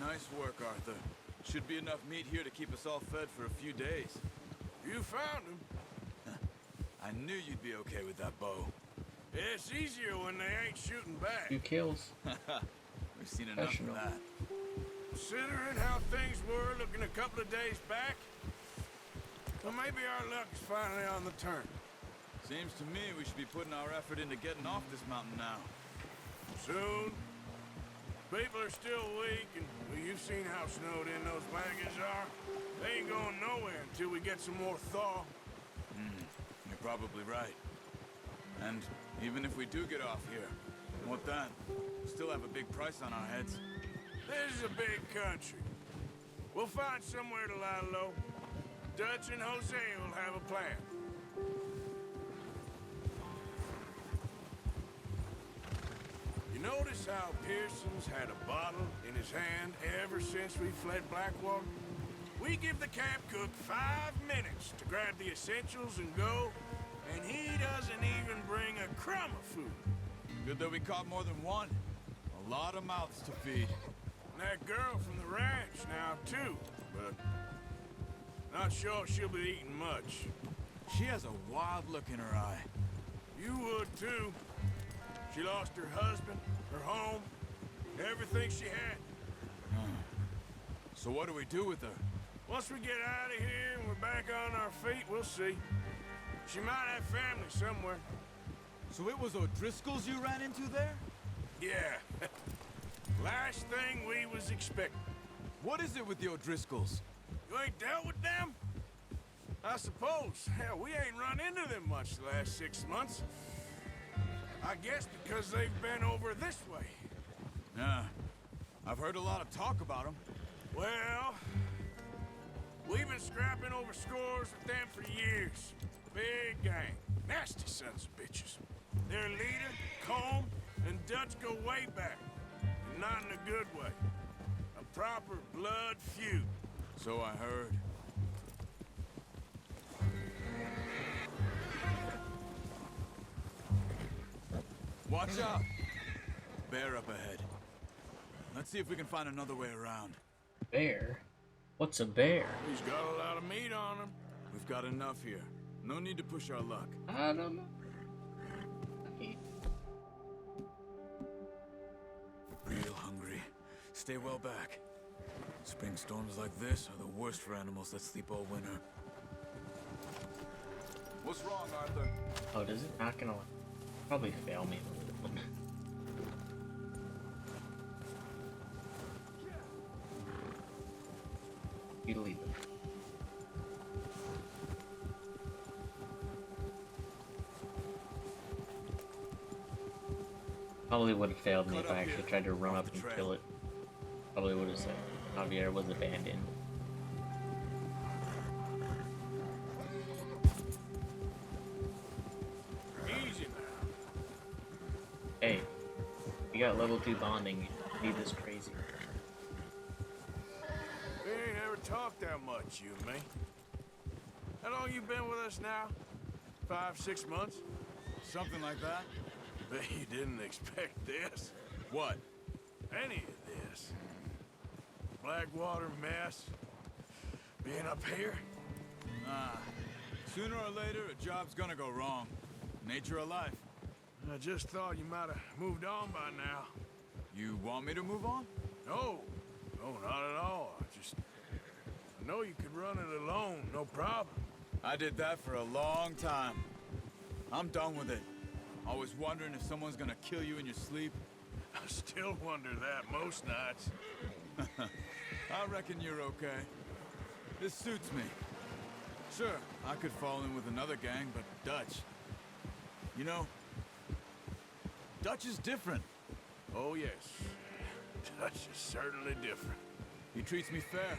Nice work, Arthur. Should be enough meat here to keep us all fed for a few days. You found him. I knew you'd be okay with that bow. It's easier when they ain't shooting back. 2 kills. We've seen enough of that. Considering how things were looking a couple of days back, well, maybe our luck is finally on the turn. Seems to me we should be putting our effort into getting off this mountain now. Soon. People are still weak, and well, you've seen how snowed in those wagons are. They ain't going nowhere until we get some more thaw. You're probably right. And even if we do get off here, what then? Still have a big price on our heads. This is a big country. We'll find somewhere to lie low. Dutch and Jose will have a plan. You notice how Pearson's had a bottle in his hand ever since we fled Blackwater? We give the camp cook 5 minutes to grab the essentials and go, and he doesn't even bring a crumb of food. Good that we caught more than one. A lot of mouths to feed. And that girl from the ranch now, too, but not sure she'll be eating much. She has a wild look in her eye. You would, too. She lost her husband, her home, everything she had. So what do we do with her? Once we get out of here and we're back on our feet, we'll see. She might have family somewhere. So it was O'Driscoll's you ran into there? Yeah. Last thing we was expecting. What is it with the O'Driscolls? You ain't dealt with them? I suppose. Hell, we ain't run into them much the last 6 months. I guess because they've been over this way. Yeah. I've heard a lot of talk about them. Well, we've been scrapping over scores with them for years. Big gang. Nasty sons of bitches. Their leader, Colm, and Dutch go way back. And not in a good way. A proper blood feud. So I heard. Watch out! Bear up ahead. Let's see if we can find another way around. Bear? What's a bear? He's got a lot of meat on him. We've got enough here. No need to push our luck. I don't know. Real hungry. Stay well back. Spring storms like this are the worst for animals that sleep all winter. What's wrong, Arthur? Oh, does it not gonna probably fail me a little bit? You leave it. Probably would have failed me if I actually tried to run up and kill it. Probably would have said Javier was abandoned. Easy now. Hey, you got level 2 bonding. You need this crazy. We ain't ever talked that much, you and me. How long you been with us now? 5, 6 months? Something like that? Bet you didn't expect this. What? Any of this. Blackwater mess. Being up here. Sooner or later, a job's gonna go wrong. Nature of life. I just thought you might have moved on by now. You want me to move on? No. No, not at all. I know you could run it alone, no problem. I did that for a long time. I'm done with it. Always wondering if someone's gonna kill you in your sleep. I still wonder that most nights. I reckon you're okay. This suits me. Sure, I could fall in with another gang, but Dutch. You know, Dutch is different. Oh, yes. Dutch is certainly different. He treats me fair.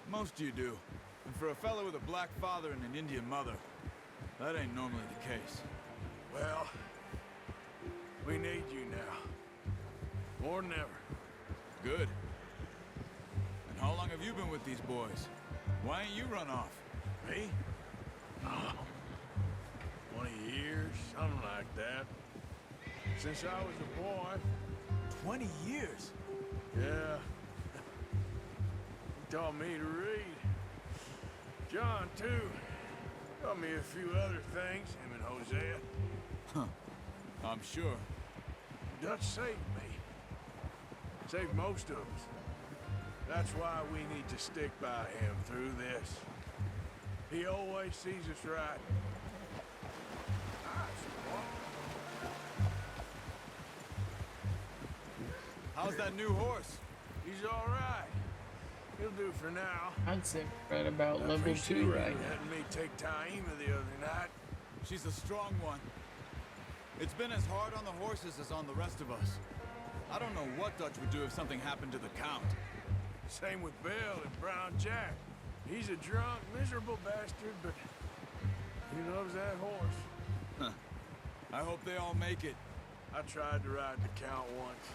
Most of you do. And for a fellow with a black father and an Indian mother, that ain't normally the case. Well, we need you now. More than ever. Good. And how long have you been with these boys? Why ain't you run off? Me? Oh, 20 years, something like that. Since I was a boy. 20 years? Yeah. He taught me to read. John, too. Taught me a few other things, him and Hosea. Huh. I'm sure. Dutch saved me. Saved most of us. That's why we need to stick by him through this. He always sees us right. How's that new horse? He's all right. He'll do for now. I'd say right about I level appreciate 2 you right now. letting me take Taima the other night. She's a strong one. It's been as hard on the horses as on the rest of us. I don't know what Dutch would do if something happened to the Count. Same with Bill and Brown Jack. He's a drunk, miserable bastard, but he loves that horse. Huh. I hope they all make it. I tried to ride the Count once.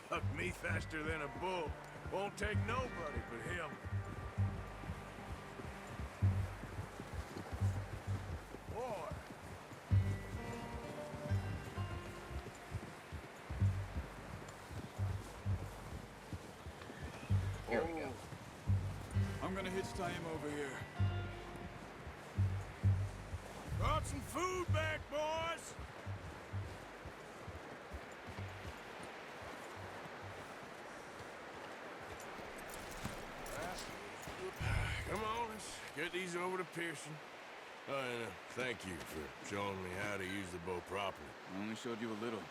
Bucked me faster than a bull. Won't take nobody but him. Boy. Here we go. I'm gonna hitch tie him over here. Brought some food back, boys! Come on, let's get these over to Pearson. Oh, and thank you for showing me how to use the bow properly. I only showed you a little.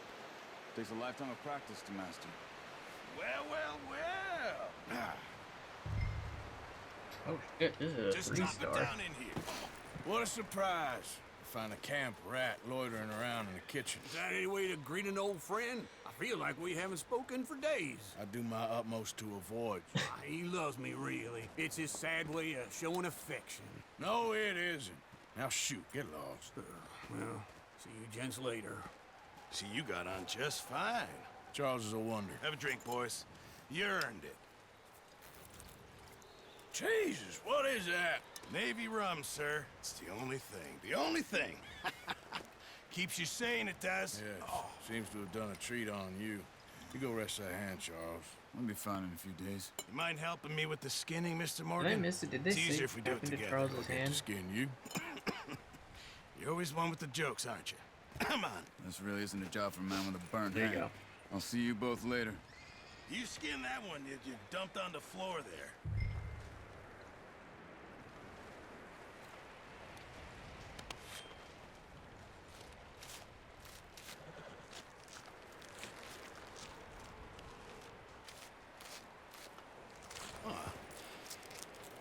Takes a lifetime of practice to master. Well, well, well! Oh shit, this is a Just drop it three-star. down in here. What a surprise. Find a camp rat loitering around in the kitchen. Is that any way to greet an old friend? I feel like we haven't spoken for days. I do my utmost to avoid you. He loves me, really. It's his sad way of showing affection. No, it isn't. Now shoot, get lost. Well, see you gents later. See, you got on just fine. Charles is a wonder. Have a drink, boys. You earned it. Jesus, what is that? Navy rum, sir. It's the only thing. The only thing. Keeps you sane, it does. Yes, seems to have done a treat on you. You go rest that hand, Charles. I'll be fine in a few days. You mind helping me with the skinning, Mr. Did Morgan? I miss it? Did they It's say easier if we do it happened to together. Charles's To hand? skin you. You're always one with the jokes, aren't you? Come on. This really isn't a job for a man with a burnt There you hand. go. I'll see you both later. You skinned that one, did you? Dumped on the floor there.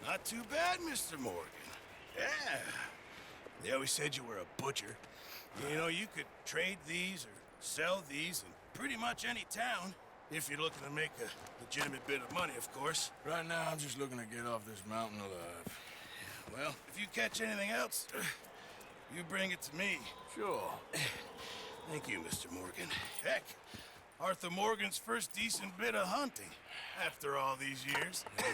Not too bad, Mr. Morgan. Yeah. They always said you were a butcher. You know, you could trade these or sell these in pretty much any town. If you're looking to make a legitimate bit of money, of course. Right now, I'm just looking to get off this mountain alive. Well, if you catch anything else, you bring it to me. Sure. Thank you, Mr. Morgan. Heck, Arthur Morgan's first decent bit of hunting after all these years. Yeah.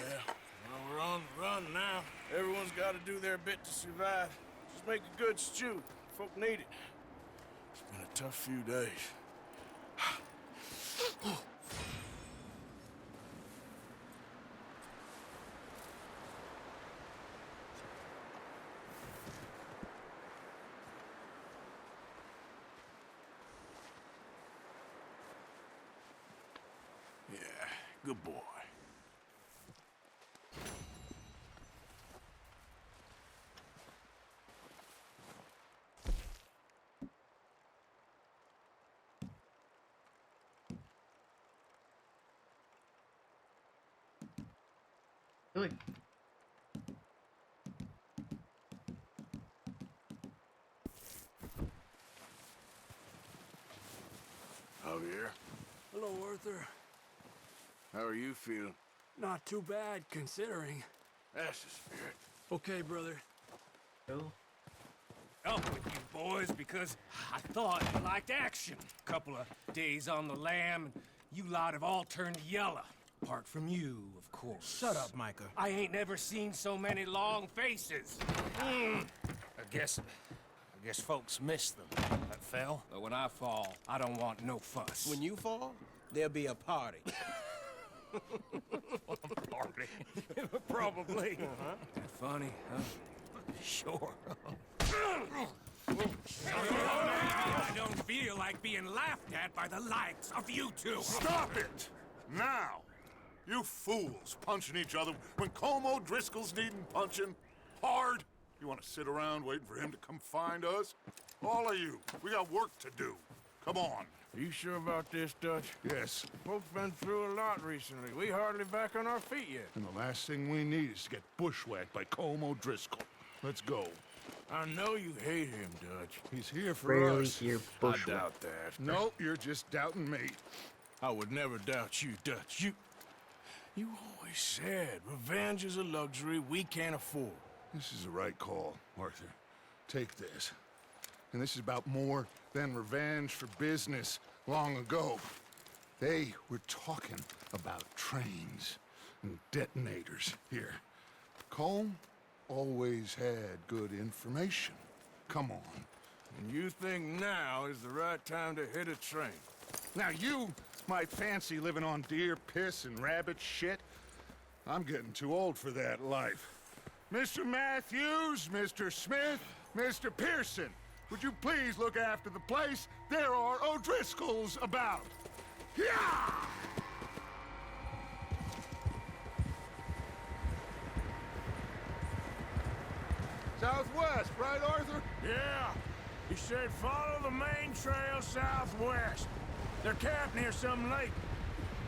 Well, we're on the run now. Everyone's got to do their bit to survive. Just make a good stew. Folk need it. It's been a tough few days. Yeah, good boy. Really? Spear. Hello, Arthur. How are you feeling? Not too bad, considering. That's the spirit. Okay, brother. Cool. Up with you boys because I thought you liked action. Couple of days on the lam, and you lot have all turned yellow. Apart from you, of course. Shut up, Micah. I ain't never seen so many long faces. I guess folks miss them. That fell. But when I fall, I don't want no fuss. When you fall, there'll be a party. Party. Probably. Funny, huh? Sure. I don't feel like being laughed at by the likes of you two. Stop it! Now! You fools punching each other when Colm O'Driscoll's needing punching hard. You want to sit around waiting for him to come find us? All of you, we got work to do. Come on. You sure about this, Dutch? Yes. Folks been through a lot recently. We hardly back on our feet yet. And the last thing we need is to get bushwhacked by Colm O'Driscoll. Let's go. I know you hate him, Dutch. He's here for Rarely us. hear I bushwhack. doubt that. No, you're just doubting me. I would never doubt you, Dutch. You always said revenge is a luxury we can't afford. This is the right call, Arthur. Take this. And this is about more than revenge for business long ago. They were talking about trains and detonators here. Colm always had good information. Come on. And you think now is the right time to hit a train? Now you might fancy living on deer piss and rabbit shit. I'm getting too old for that life. Mr. Matthews, Mr. Smith, Mr. Pearson, would you please look after the place? There are O'Driscolls about. Yeah! Southwest, right, Arthur? Yeah. He said follow the main trail southwest. They're camped near some lake.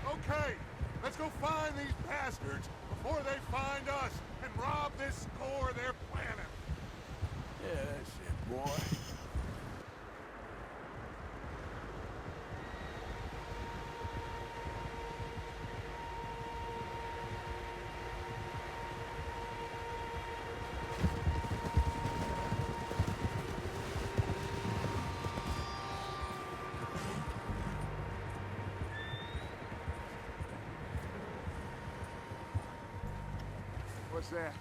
Okay, let's go find these bastards before they find us and rob this core they're planning. Yeah, that's it, boy. What's that?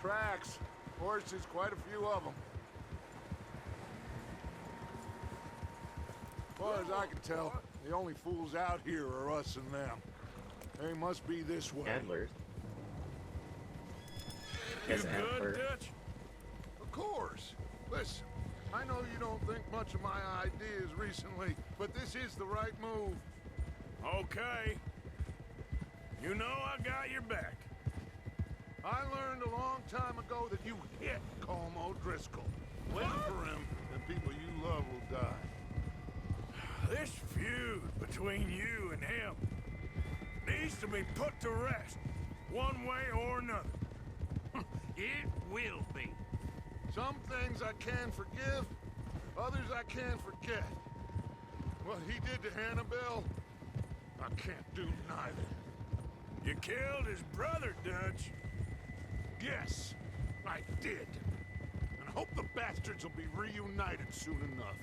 Tracks. Horses, quite a few of them. As far as I can tell, the only fools out here are us and them. They must be this way. Antlers. You As good, antler. Dutch? Of course. Listen, I know you don't think much of my ideas recently, but this is the right move. Okay. You know I got your back. I learned a long time ago that you hit Colm O'Driscoll. Wait for him, and people you love will die. This feud between you and him needs to be put to rest, one way or another. It will be. Some things I can forgive, others I can't forget. What he did to Annabelle, I can't do neither. You killed his brother, Dutch. Yes, I did. And I hope the bastards will be reunited soon enough.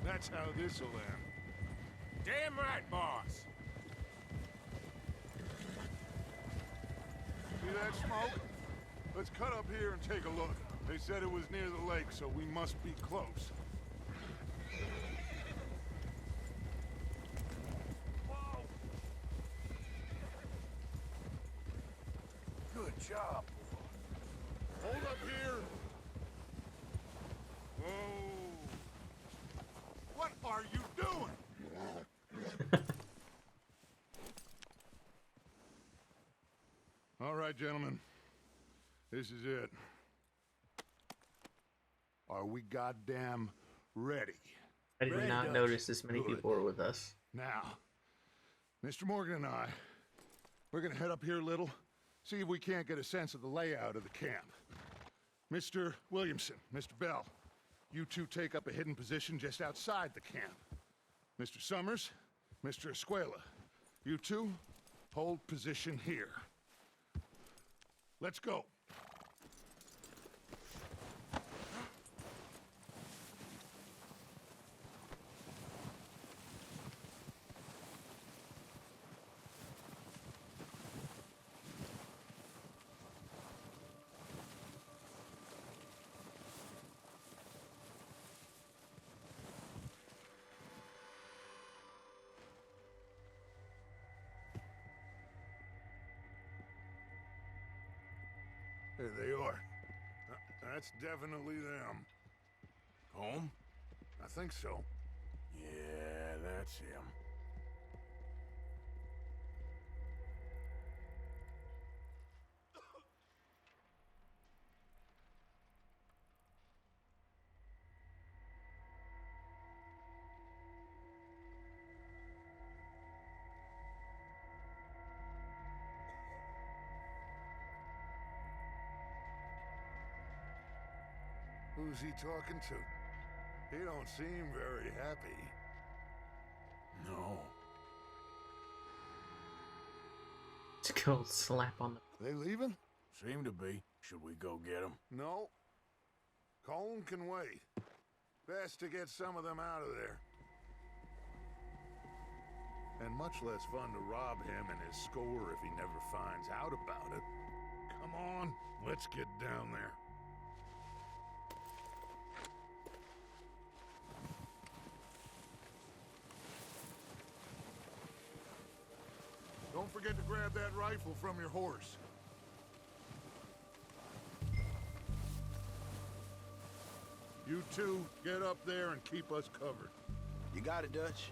That's how this'll end. Damn right, boss. See that smoke? Let's cut up here and take a look. They said it was near the lake, so we must be close. Whoa. Good job. Hold up here. Whoa. What are you doing? All right, gentlemen. This is it. Are we goddamn ready? I did not notice this many people were with us. Now, Mr. Morgan and I, we're gonna head up here a little, see if we can't get a sense of the layout of the camp. Mr. Williamson, Mr. Bell, you two take up a hidden position just outside the camp. Mr. Summers, Mr. Escuela, you two hold position here. Let's go. There they are. That's definitely them. Home? I think so. Yeah, that's him. Who's he talking to? He don't seem very happy. No. Let's go slap on the... They leaving? Seem to be. Should we go get them? No. Colm can wait. Best to get some of them out of there. And much less fun to rob him and his score if he never finds out about it. Come on, let's get down there. Don't forget to grab that rifle from your horse. You two, get up there and keep us covered. You got it, Dutch.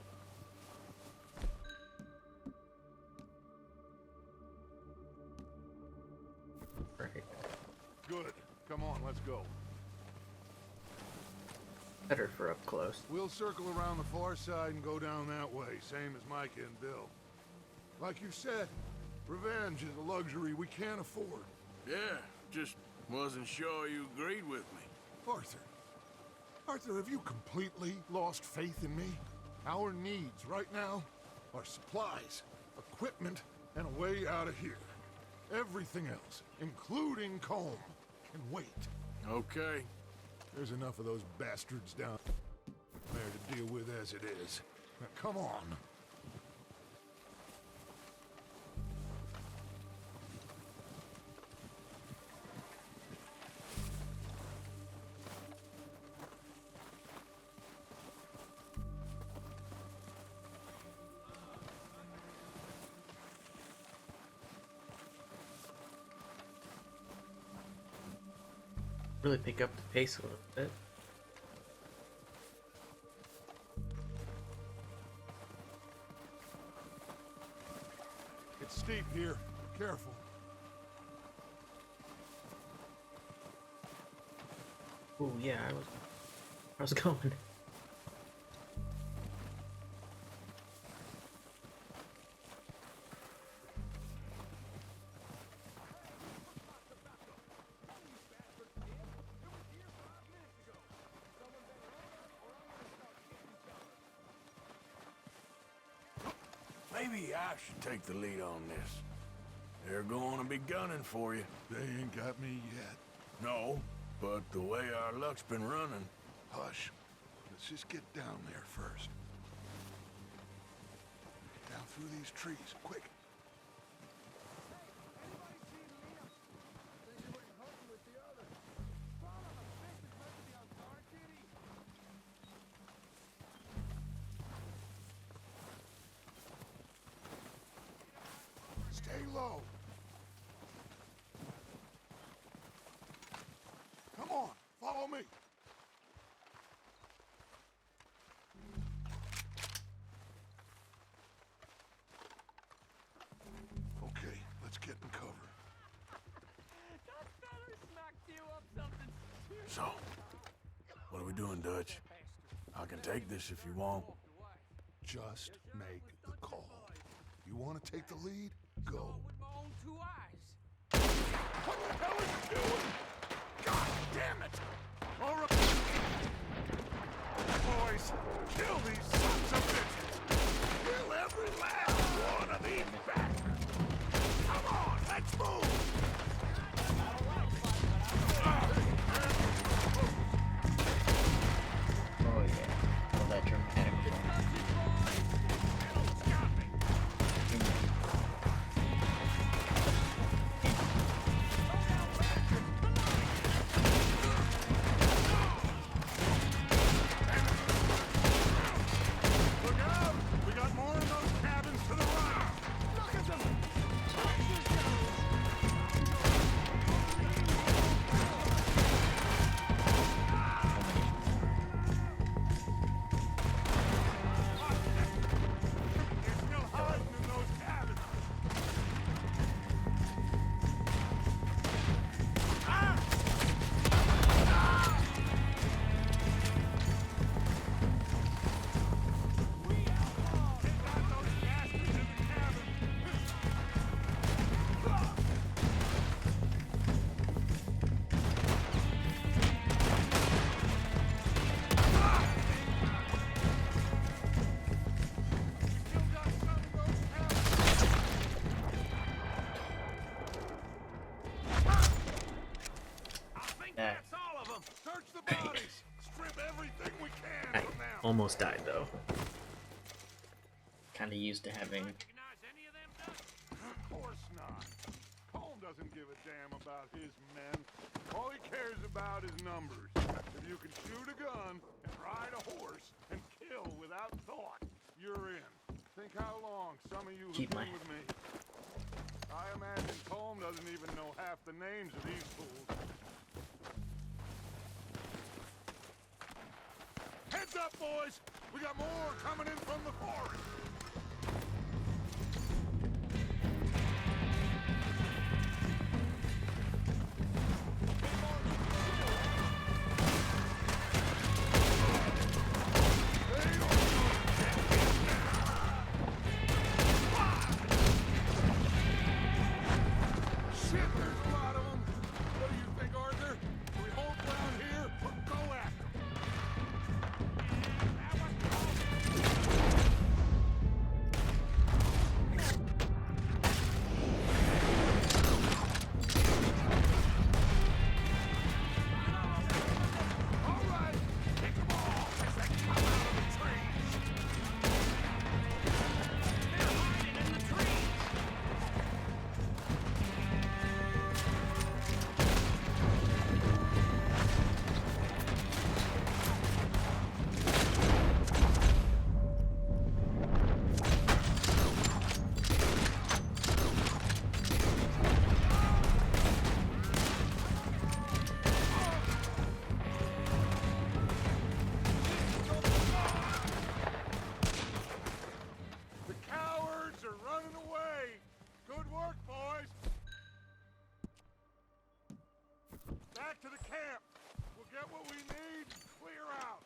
Right. Good. Come on, let's go. Better for up close. We'll circle around the far side and go down that way, same as Micah and Bill. Like you said, revenge is a luxury we can't afford. Yeah, just wasn't sure you agreed with me. Arthur. Arthur, have you completely lost faith in me? Our needs right now are supplies, equipment, and a way out of here. Everything else, including Colm, can wait. Okay. There's enough of those bastards down there to deal with as it is. Now, come on. Really pick up the pace a little bit. It's steep here. Careful. Oh yeah, I was going. Maybe I should take the lead on this. They're going to be gunning for you. They ain't got me yet. No, but the way our luck's been running... Hush. Let's just get down there first. Get down through these trees, quick. Stay low. Come on, follow me. Okay, let's get in cover. So, what are we doing, Dutch? I can take this if you want. Just make the call. You want to take the lead? Go. What the hell are you doing? God damn it! All right. Boys, kill these sons of bitches! Kill every last one of these bastards! Come on, let's move! Oh yeah, all that dramatic fun. Look out! We got more in those cabins to the right! Look at them! They're still hiding in those cabins! That All of them! Search the bodies! Strip everything we can I from them! almost died though. Kinda used to having Of course not. Holmes doesn't give a damn about his men. All he cares about is numbers. If you can shoot a gun and ride a horse and kill without thought, you're in. Think how long some of you Keep have my- been with me. I imagine Holmes doesn't even know half the names of these fools. Heads up, boys! We got more coming in from the forest! Shit, there's a lot of them! What do you think, Arthur? Do we hold ground here or go after them? All right, pick them off as they come out of the trees. They're hiding in the trees. The cowards are running away. Good work, boys. Back to the camp. We'll get what we need. Clear out.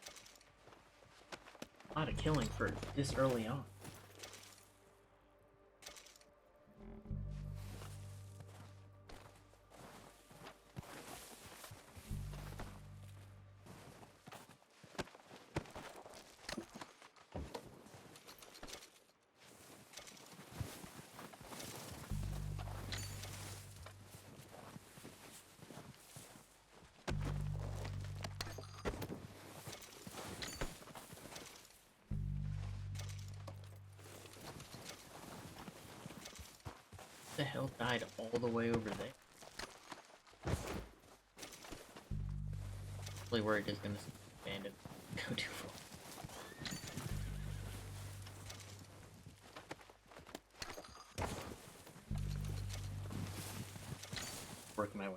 a lot of killing for this early on. The hell died all the way over there? Really worried it's gonna abandon. Go too far. Work my way.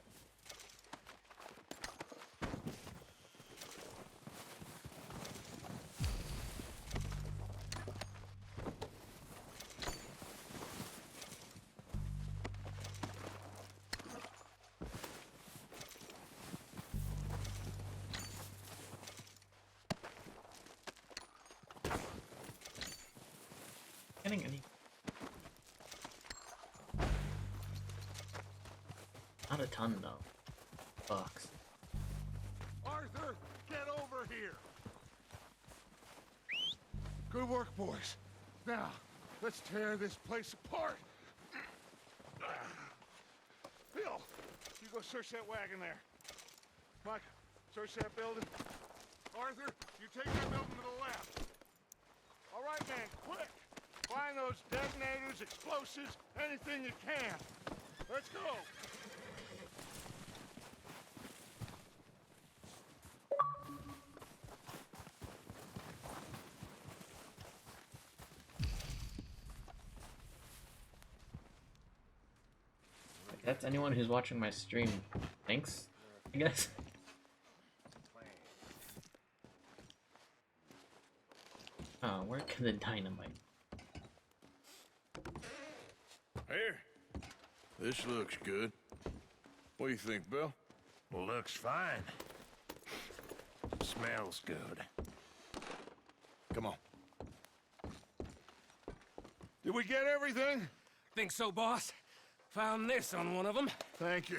Getting any? Not a ton though. Bucks. Arthur, get over here. Good work, boys. Now, Let's tear this place apart. Bill, you go search that wagon there. Mike, search that building. Arthur, you take that building to the left. All right, man, quick. Find those detonators, explosives, anything you can. Let's go. If that's anyone who's watching my stream, thanks, I guess. Oh, where can the dynamite? Here. This looks good. What do you think, Bill? Looks fine. Smells good. Come on. Did we get everything? Think so, boss. Found this on one of them. Thank you.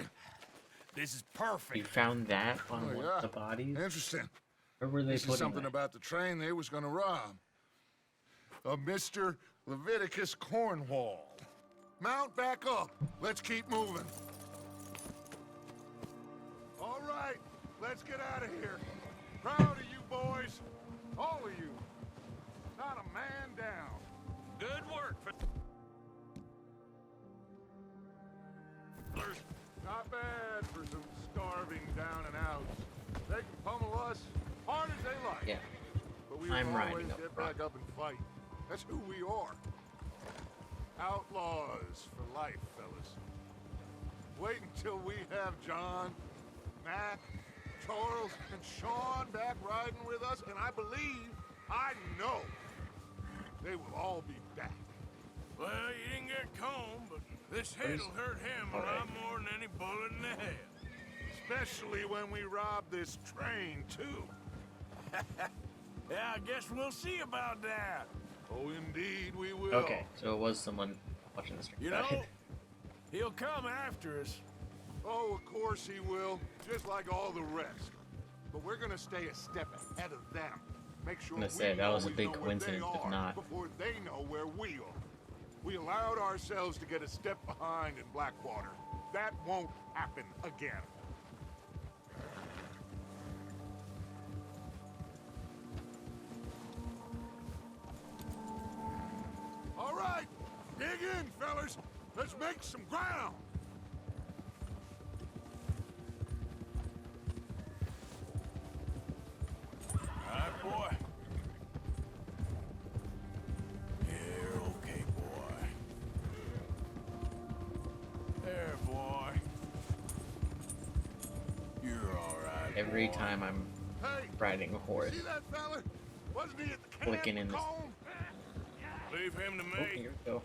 This is perfect. You found that on Oh, one yeah. of the bodies? Interesting. Where were they This is putting something that? about the train they was gonna rob. A Mr. Leviticus Cornwall. Mount back up. Let's keep moving. All right, let's get out of here. Proud of you boys. All of you. Not a man down. Good work. Not bad for some starving down and outs. They can pummel us hard as they like. Yeah. But we I'm will riding always up get front. back up and fight. That's who we are. Outlaws for life, fellas. Wait until we have John, Mac, Charles, and Sean back riding with us, and I believe, I know, they will all be back. Well, you didn't get Combe, but this hit'll hurt him a lot more than any bullet in the head. Especially when we rob this train, too. Yeah, I guess we'll see about that. Oh, indeed we will. Okay, so it was someone watching the stream. You know, he'll come after us. Oh, of course he will, just like all the rest. But we're gonna stay a step ahead of them. Make sure I'm gonna say, that was a always big know where they coincidence, if are not. before they know where we are. We allowed ourselves to get a step behind in Blackwater. That won't happen again. All right, dig in, fellas. Let's make some ground. All right, boy. You're okay, boy. There, boy. You're all right. Every boy. time I'm Hey, riding a horse, see that fella? Wasn't he at the camp? clicking in this. Colm? Leave him to Oh, me. here we go.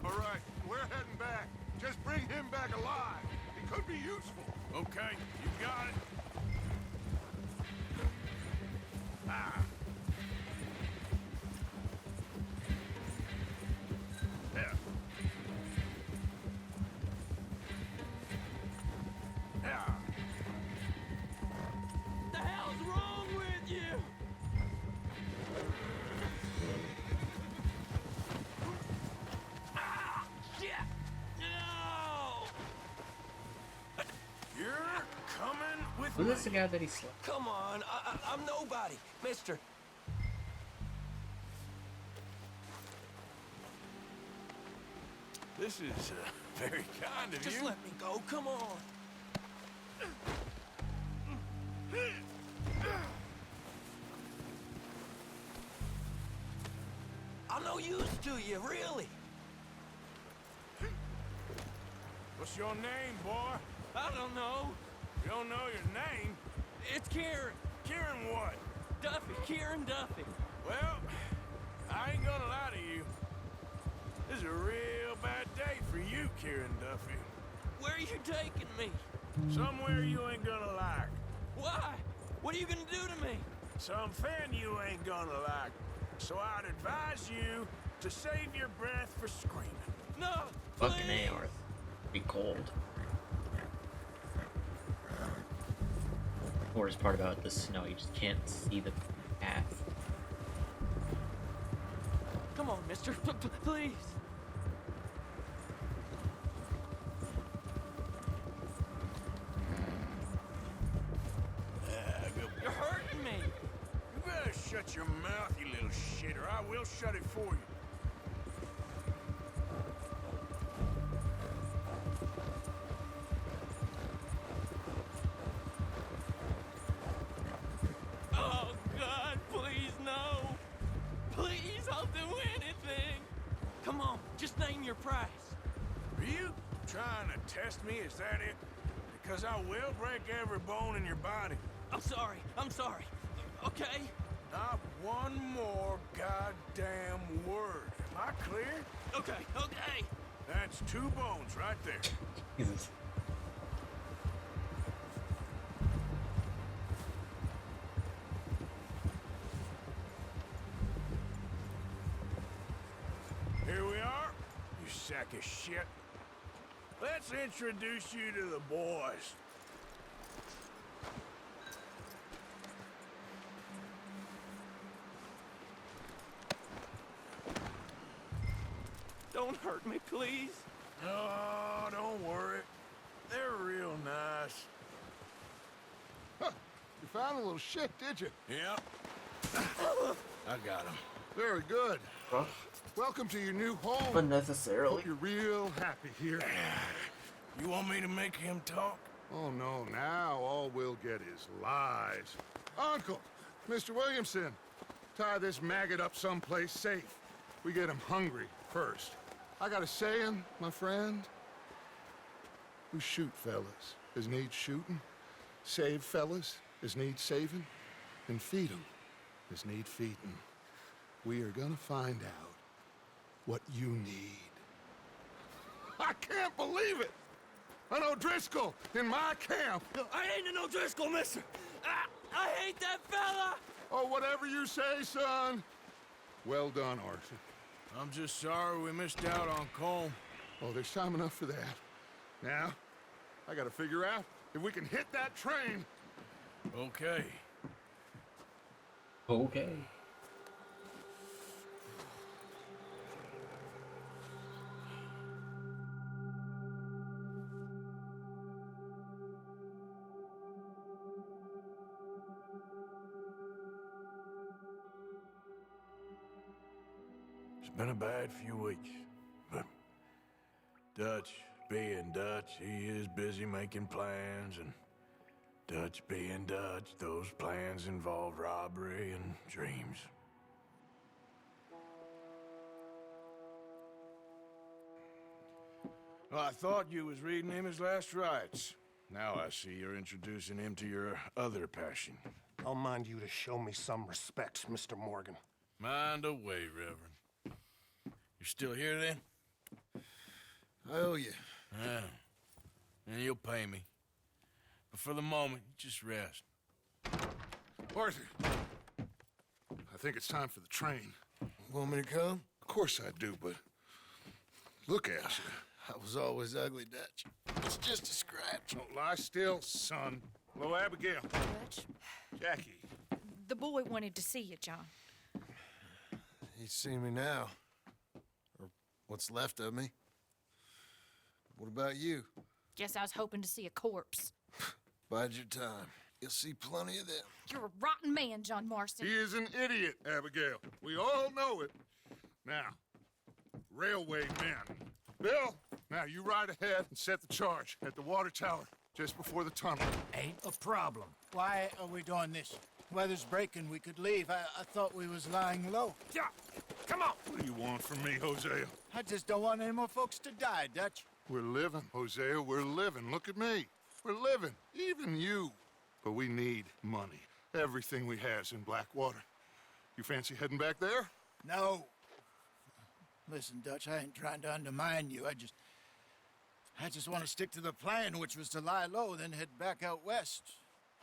All right, we're heading back. Just bring him back alive. He could be useful. Okay, you got it. Ah. Yeah. Yeah. The hell's wrong with you? Ah, shit! No! You're coming with Was me. this the guy that he slept? Come on, I'm nobody, mister. This is very kind of Just you. let me go, come on. I'm no use to you, really. What's your name, boy? I don't know. You don't know your name? It's Kieran. Kieran what? Duffy, Kieran Duffy. Well, I ain't gonna lie to you. This is a real bad day for you, Kieran Duffy. Where are you taking me? Somewhere you ain't gonna like. Why? What are you gonna do to me? Something you ain't gonna like. So I'd advise you to save your breath for screaming. No, Fucking please. A, Arth. Be cold. The worst part about the snow, you just can't see the path. Come on, mister. Please. You're hurting me. You better shut your mouth, you little shit, or I will shut it for you. Oh, God, please, no. Please, I'll do anything. Come on, just name your price. Are you trying to test me? Is that it? Because I will break every bone in your body. I'm sorry. Okay? Not one more goddamn word. Am I clear? Okay. That's 2 bones right there. Jesus. Here we are, you sack of shit. Let's introduce you to the boys. Don't hurt me, please. Oh, don't worry. They're real nice. Huh. You found a little shit, did you? Yep. I got him. Very good. Huh? Welcome to your new home. Unnecessarily. Hope you're real happy here. You want me to make him talk? Oh, no. Now all we'll get is lies. Uncle, Mr. Williamson, tie this maggot up someplace safe. We get him hungry first. I got a saying, my friend. We shoot fellas as need shooting, save fellas as need saving, and feed 'em as need feeding. We are gonna find out what you need. I can't believe it! An O'Driscoll in my camp! I ain't an O'Driscoll, mister! I hate that fella! Oh, whatever you say, son. Well done, Arthur. I'm just sorry we missed out on Colm. Oh, there's time enough for that. Now, I gotta figure out if we can hit that train. Okay. Okay. It's been a bad few weeks, but Dutch being Dutch, he is busy making plans, and Dutch being Dutch, those plans involve robbery and dreams. Well, I thought you was reading him his last rites. Now I see you're introducing him to your other passion. I'll mind you to show me some respect, Mr. Morgan. Mind away, Reverend. You're still here, then? I owe you. Yeah. And you'll pay me. But for the moment, just rest. Arthur, I think it's time for the train. Want me to come? Of course I do, but look at you. I was always ugly, Dutch. It's just a scratch. Don't lie still, son. Hello, Abigail. Dutch, Jackie. the boy wanted to see you, John. He's seen me now. Or what's left of me. What about you? Guess I was hoping to see a corpse. Bide your time. You'll see plenty of them. You're a rotten man, John Marston. He is an idiot, Abigail. We all know it. Now, railway men. Bill, now you ride ahead and set the charge at the water tower just before the tunnel. Ain't a problem. Why are we doing this? Weather's breaking. We could leave. I thought we was lying low. Yeah, come on. What do you want from me, Hosea? I just don't want any more folks to die, Dutch. We're living, Hosea. We're living. Look at me. We're living. Even you. But we need money. Everything we has in Blackwater. You fancy heading back there? No. Listen, Dutch, I ain't trying to undermine you. I just want to stick to the plan, which was to lie low, then head back out west.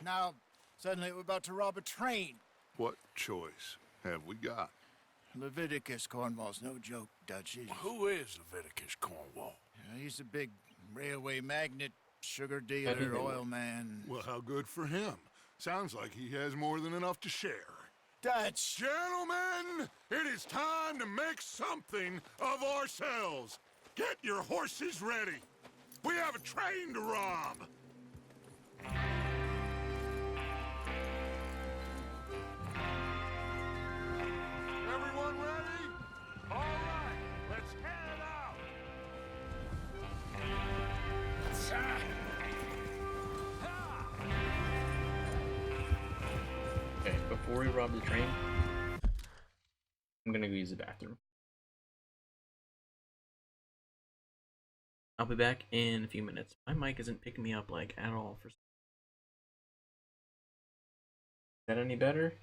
Now, suddenly we're about to rob a train. What choice have we got? Leviticus Cornwall's no joke, Dutch. Who is Leviticus Cornwall? He's a big railway magnate, sugar dealer, oil man. Well, how good for him. Sounds like he has more than enough to share. Dutch! Gentlemen, it is time to make something of ourselves. Get your horses ready. We have a train to rob. Everyone ready? All right, let's head out. Okay, before we rob the train, I'm gonna go use the bathroom. I'll be back in a few minutes. My mic isn't picking me up like at all for. Is that any better?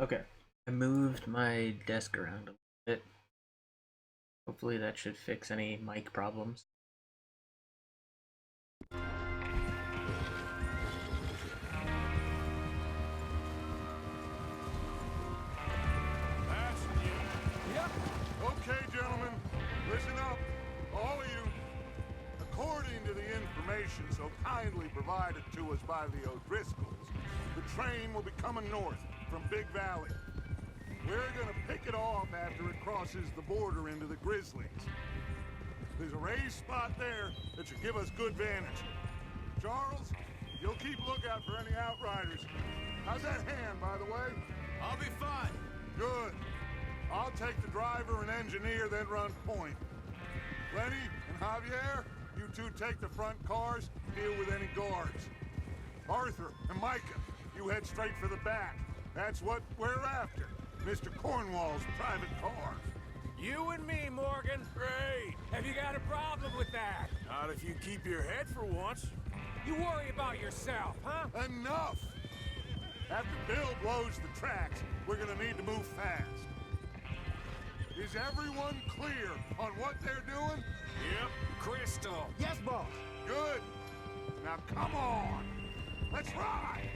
Okay. I moved my desk around a bit. Hopefully that should fix any mic problems. That's you. Yep. Okay, gentlemen, listen up, all of you. According to the information so kindly provided to us by the O'Driscolls, the train will be coming north from Big Valley. We're gonna pick it off after it crosses the border into the Grizzlies. There's a raised spot there that should give us good vantage. Charles, you'll keep lookout for any outriders. How's that hand, by the way? I'll be fine. Good. I'll take the driver and engineer, then run point. Lenny and Javier, you two take the front cars, deal with any guards. Arthur and Micah, you head straight for the back. That's what we're after. Mr. Cornwall's private car. You and me, Morgan. Great. Have you got a problem with that? Not if you keep your head for once. You worry about yourself, huh? Enough! After Bill blows the tracks, we're gonna need to move fast. Is everyone clear on what they're doing? Yep. Crystal. Yes, boss. Good. Now come on. Let's ride.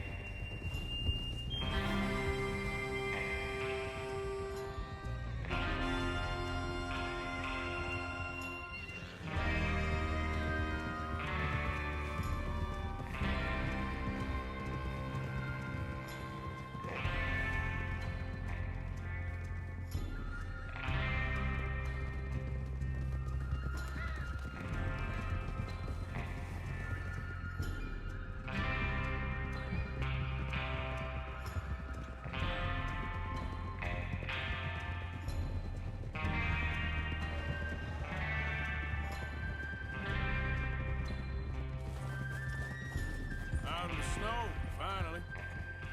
Out of the snow, finally.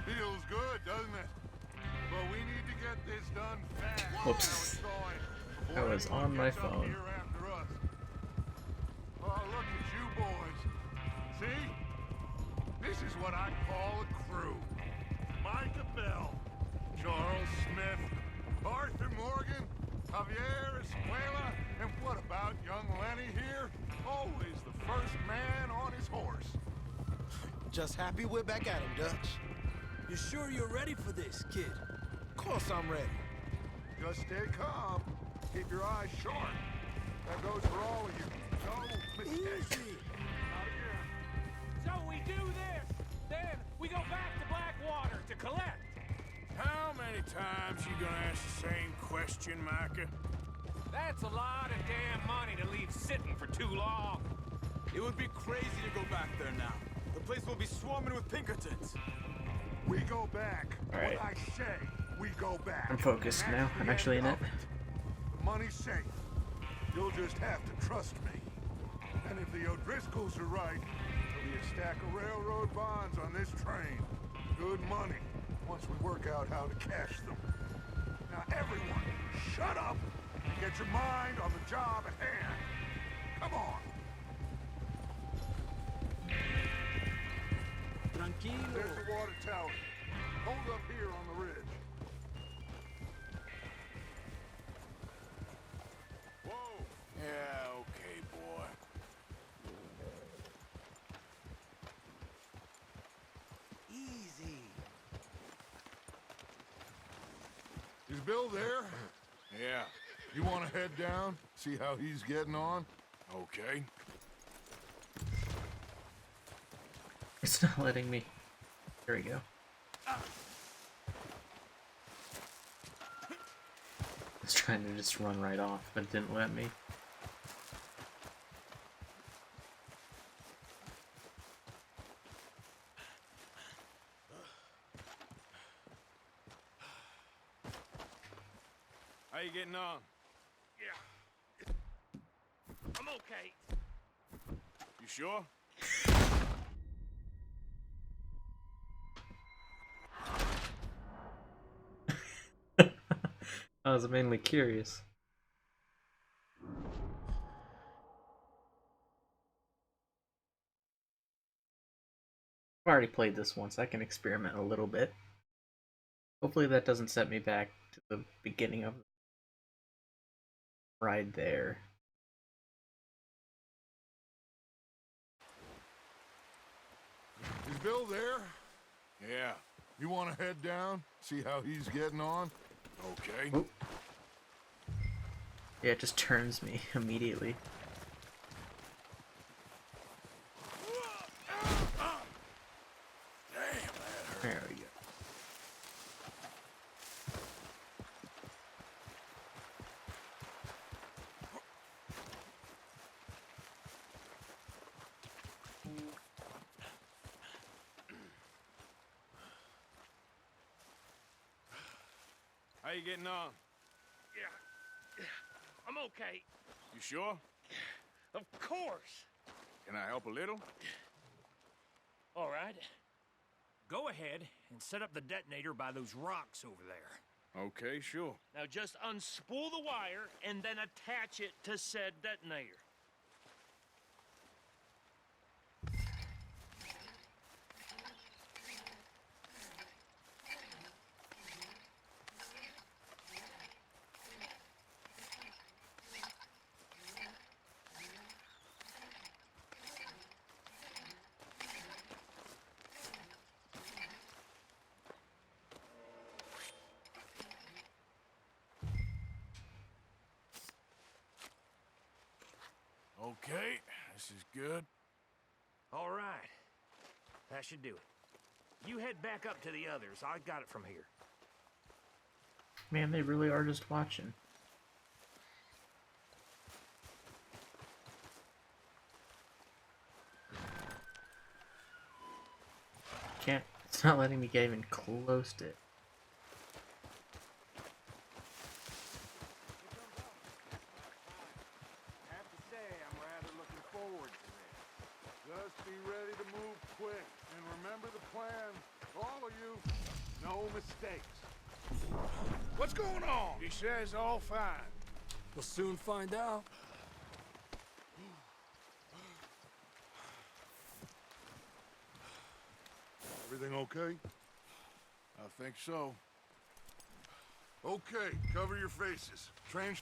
Feels good, doesn't it? But we need to get this done fast. Whoops. I was on my phone. Here after us. Oh, look at you boys. See? This is what I call a crew. Micah Bell, Charles Smith, Arthur Morgan, Javier Escuela, and what about young Lenny here? Always the first man on his horse. Just happy we're back at him, Dutch. You sure you're ready for this, kid? Of course I'm ready. Just stay calm. Keep your eyes sharp. That goes for all of you. No mistakes. Not again. So we do this, then we go back to Blackwater to collect. How many times you gonna ask the same question, Micah? That's a lot of damn money to leave sitting for too long. It would be crazy to go back there now. The place will be swarming with Pinkertons. We go back. Alright. What I say, we go back. I'm focused now. I'm actually in it. The money's safe. You'll just have to trust me. And if the O'Driscolls are right, there'll be a stack of railroad bonds on this train. Good money, once we work out how to cash them. Now everyone, shut up and get your mind on the job at hand. Come on. Tranquilo. There's the water tower. Hold up here on the ridge. Whoa. Yeah, okay, boy. Easy. Is Bill there? Yeah. You want to head down, see how he's getting on? Okay. It's not letting me. There we go. I was trying to just run right off, but it didn't let me. How you getting on? Yeah. I'm okay. You sure? I was mainly curious. I've already played this once. I can experiment a little bit. Hopefully that doesn't set me back to the beginning of the ride there. Is Bill there? Yeah. You want to head down? See how he's getting on? Okay. Oh. Yeah, it just turns me immediately. There we go. How you getting on? Yeah, I'm okay. You sure? Of course. Can I help a little? All right. Go ahead and set up the detonator by those rocks over there. Okay, sure. Now just unspool the wire and then attach it to said detonator. Okay, this is good. All right. That should do it. You head back up to the others. I got it from here. Man, they really are just watching. Can't, it's not letting me get even close to it. I have to say, I'm rather looking forward to this. Just be ready to move quick, and remember the plan. All of you, no mistakes. What's going on? He says all fine. We'll soon find out. Everything okay? I think so. Okay, cover your faces. Train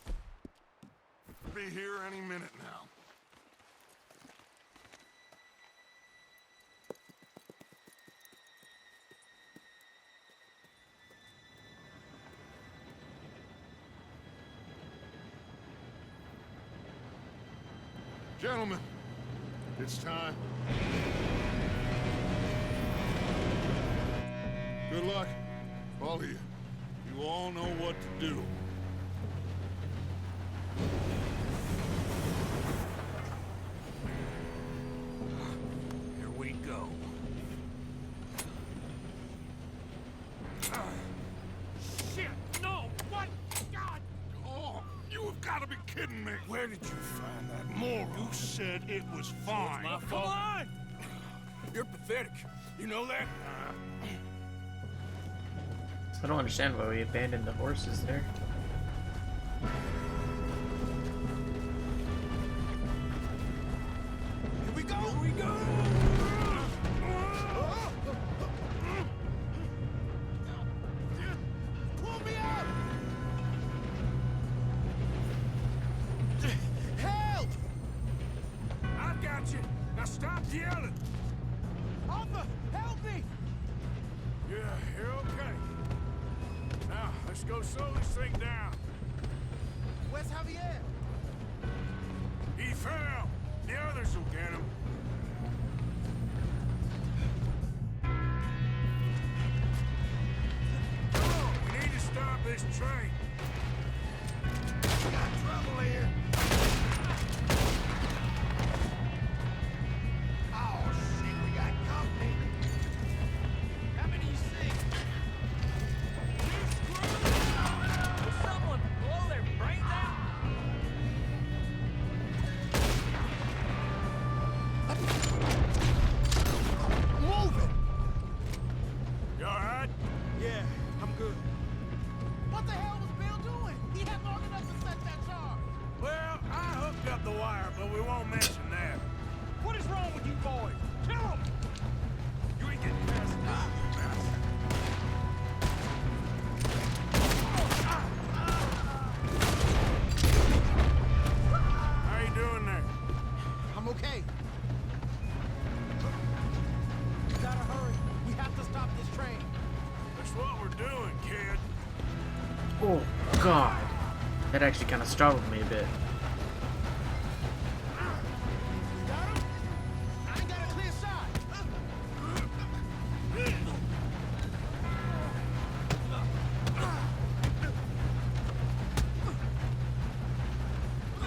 be here any minute now. Gentlemen, it's time. Good luck, all of you. You all know what to do. Here we go. Shit! No! What? God! Oh, you have got to be kidding me. Where did you find that moron? You said it was fine. My fault. Come on! You're pathetic. You know that? I don't understand why we abandoned the horses there. Here we go! Here we go! Pull me up! Help! I got you. Now stop yelling. Arthur, help me! Yeah, you're okay. Now, let's go slow this thing down. Where's Javier? He fell. The others will get him. Come on, we need to stop this train. We got trouble here. Oh, shit, we got company. How many you see? Will someone blow their brains out? Move it! You all right? Yeah, I'm good. What the hell was Bill doing? He had long enough to set that charge. Well, I hooked up the wire, but we won't mention that. What is wrong with you boys? Kill them! You ain't getting past that, you bastard. Oh, God. That actually kind of startled me a bit.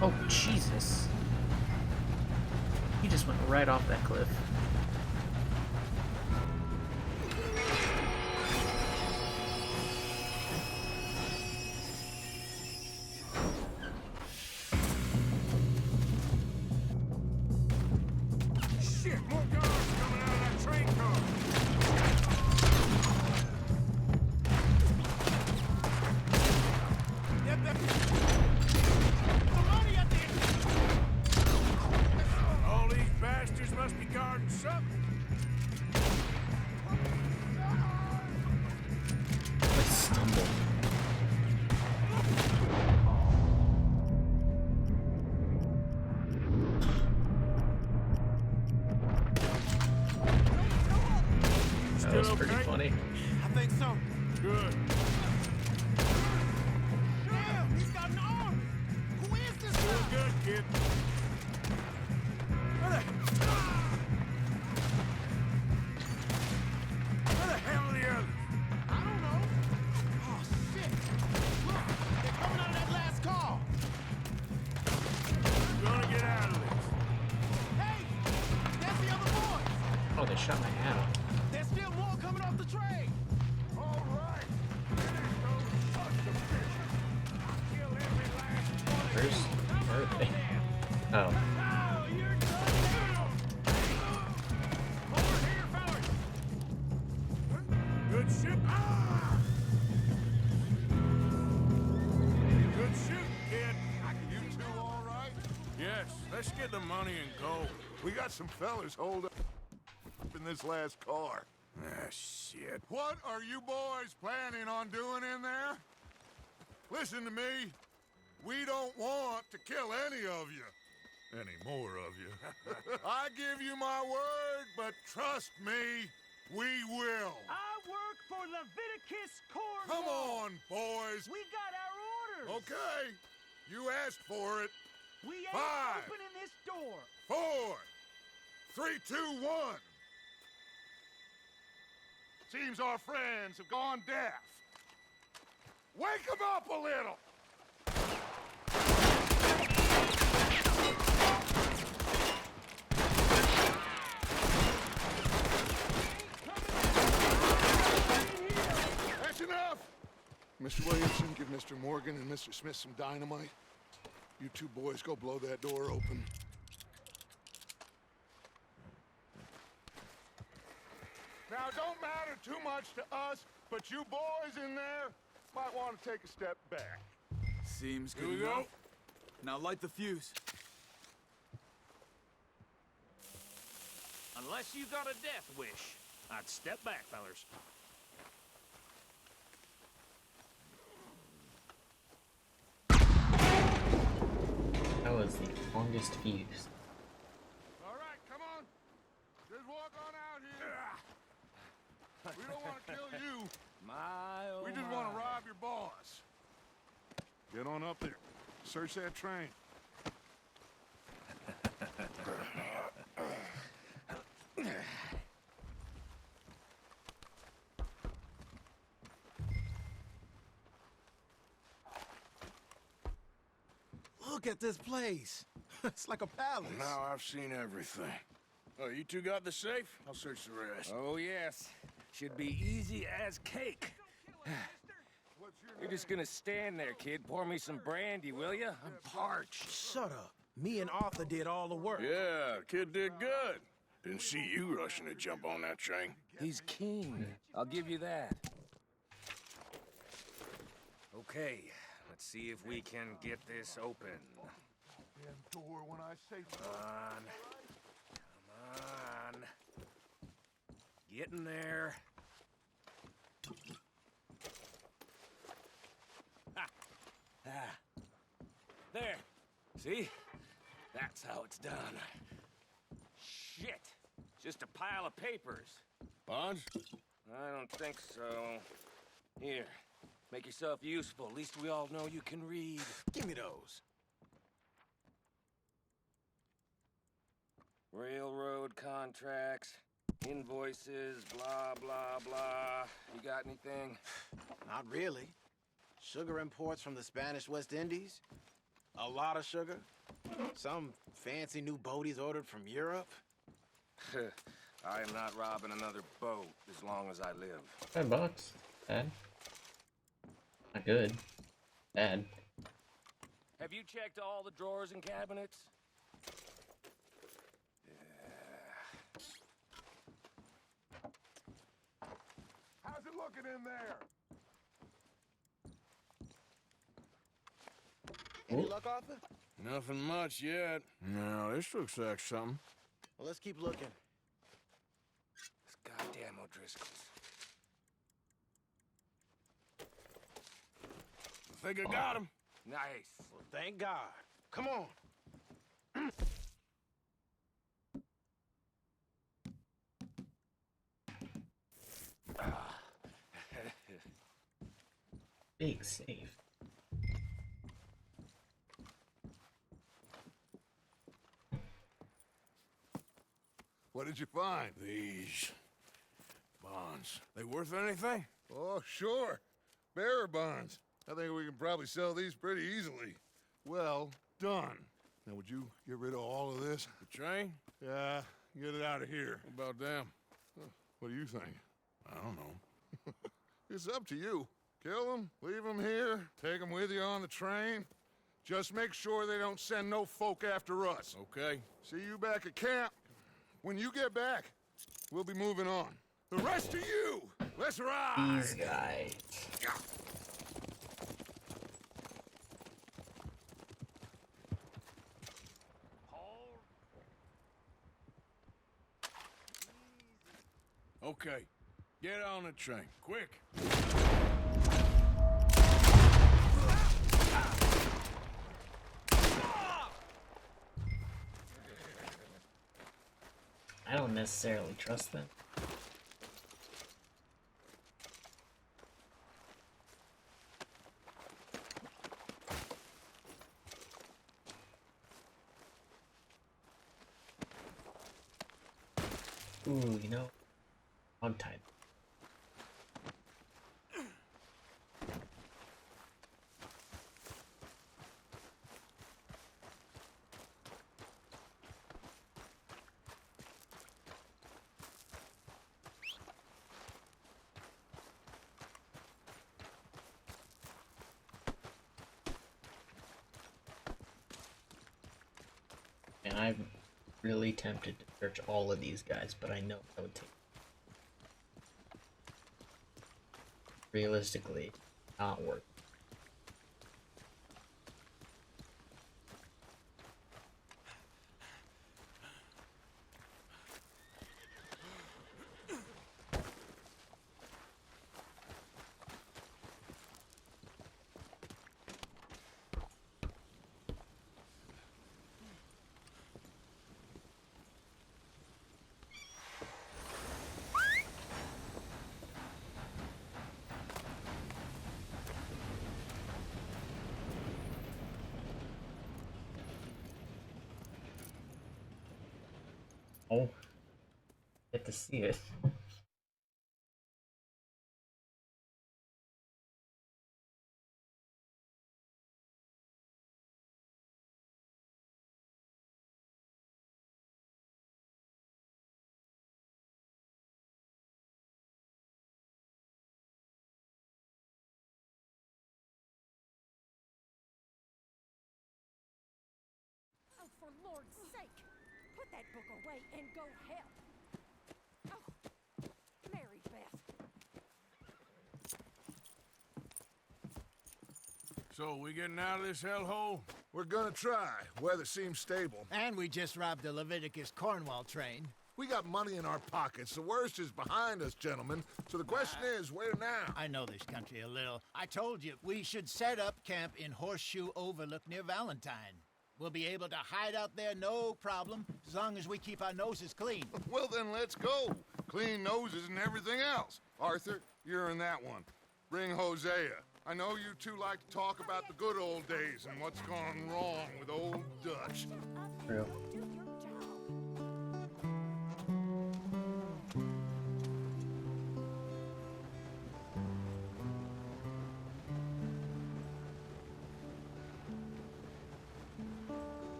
Oh, Jesus. He just went right off that cliff. Shit, more guards coming out of that train car. Get the money at the end. All these bastards must be guarding something. I stumbled. That was pretty funny. I think so. Good. Damn, he's got an arm. Who is this guy? Good, kid. Where the hell are the others? I don't know. Oh, shit. Look, they're coming out of that last car. We're gonna get out of this. Hey, that's the other boys. Oh, they shot my hat off. There's still more coming off the train. All right. Finish those sons of bitches. I'll kill every last one of Where's... Where are they? Oh. Now you're done now. Over here, fellas. Good shit. Good shoot, kid. You two all right? Yes, let's get the money and go. We got some fellas holed up in this last car. Ah, shit. What are you boys planning on doing in there? Listen to me. We don't want to kill any of you. Any more of you. I give you my word, but trust me, we will. I work for Leviticus Corps. Come on, boys. We got our orders. Okay. You asked for it. We ain't 5, opening this door. 4, 3, 2, 1. Seems our friends have gone deaf. Wake them up a little! That's enough! Mr. Williamson, give Mr. Morgan and Mr. Smith some dynamite. You two boys go blow that door open. Now, it don't matter too much to us, but you boys in there might want to take a step back. Seems good Here we go. enough. Now light the fuse. Unless you got a death wish, I'd step back, fellers. That was the longest fuse. All right, come on. Just walk on out here. We don't want to kill you. We just want to rob your boss. Get on up there. Search that train. Look at this place. It's like a palace. Now I've seen everything. Oh, you two got the safe? I'll search the rest. Oh, yes. Should be easy as cake. You're just gonna stand there, kid. Pour me some brandy, will you? I'm parched. Shut up. Me and Arthur did all the work. Yeah, the kid did good. Didn't see you rushing to jump on that train. He's keen. I'll give you that. Okay, let's see if we can get this open. Damn door when I say Come on. Come on. Get in there. Ha. Ah. There. See? That's how it's done. Shit. Just a pile of papers. Bonds? I don't think so. Here. Make yourself useful. At least we all know you can read. Give me those. Railroad contracts, invoices, blah, blah, blah. You got anything? Not really. Sugar imports from the Spanish West Indies. A lot of sugar. Some fancy new boat he's ordered from Europe. I am not robbing another boat as long as I live. $5. Bad. Not good. Bad. Have you checked all the drawers and cabinets? How's it looking in there? Any luck, Arthur? Nothing much yet. No, this looks like something. Well, let's keep looking. This goddamn O'Driscoll's. I think I got him. Nice. Well, thank God. Come on. Big safe. What did you find? These bonds. They worth anything? Oh, sure. Bearer bonds. I think we can probably sell these pretty easily. Well done. Now, would you get rid of all of this? The train? Yeah, get it out of here. What about them? What do you think? I don't know. It's up to you. Kill them, leave them here, take them with you on the train. Just make sure they don't send no folk after us. Okay. See you back at camp. When you get back, we'll be moving on. The rest of you, let's ride! These guys. Okay. Get on the train. Quick. I don't necessarily trust them. Ooh, you know, I'm tied. And I'm really tempted to search all of these guys, but I know that would take. Realistically, not work. Oh, get to see it. Oh, for Lord's sake! Put that book away and go help! Oh, Mary Beth. So, we getting out of this hellhole? We're gonna try. Weather seems stable. And we just robbed the Leviticus Cornwall train. We got money in our pockets. The worst is behind us, gentlemen. So the question is, where now? I know this country a little. I told you, we should set up camp in Horseshoe Overlook near Valentine. We'll be able to hide out there no problem, as long as we keep our noses clean. Well, then let's go. Clean noses and everything else. Arthur, you're in that one. Bring Hosea. I know you two like to talk about the good old days and what's gone wrong with old Dutch. Real.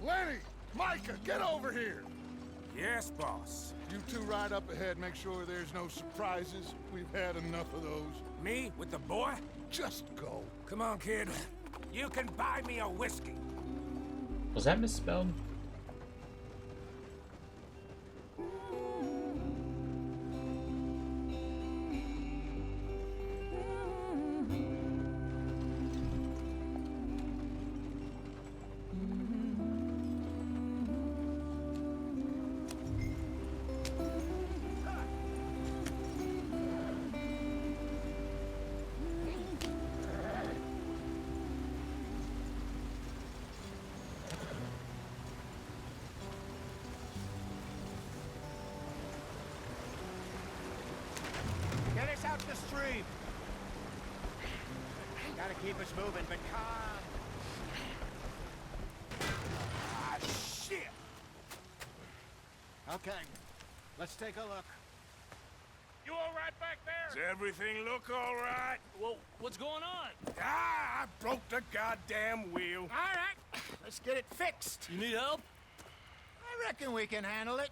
Lenny! Micah, get over here! Yes, boss. You two ride up ahead, make sure there's no surprises. We've had enough of those. Me with the boy? Just go. Come on, kid. You can buy me a whiskey. Was that misspelled? Get us out the stream. Gotta keep us moving, but calm. Ah, shit! Okay, let's take a look. You all right back there? Does everything look all right? Well, what's going on? Ah, I broke the goddamn wheel. All right, let's get it fixed. You need help? I reckon we can handle it.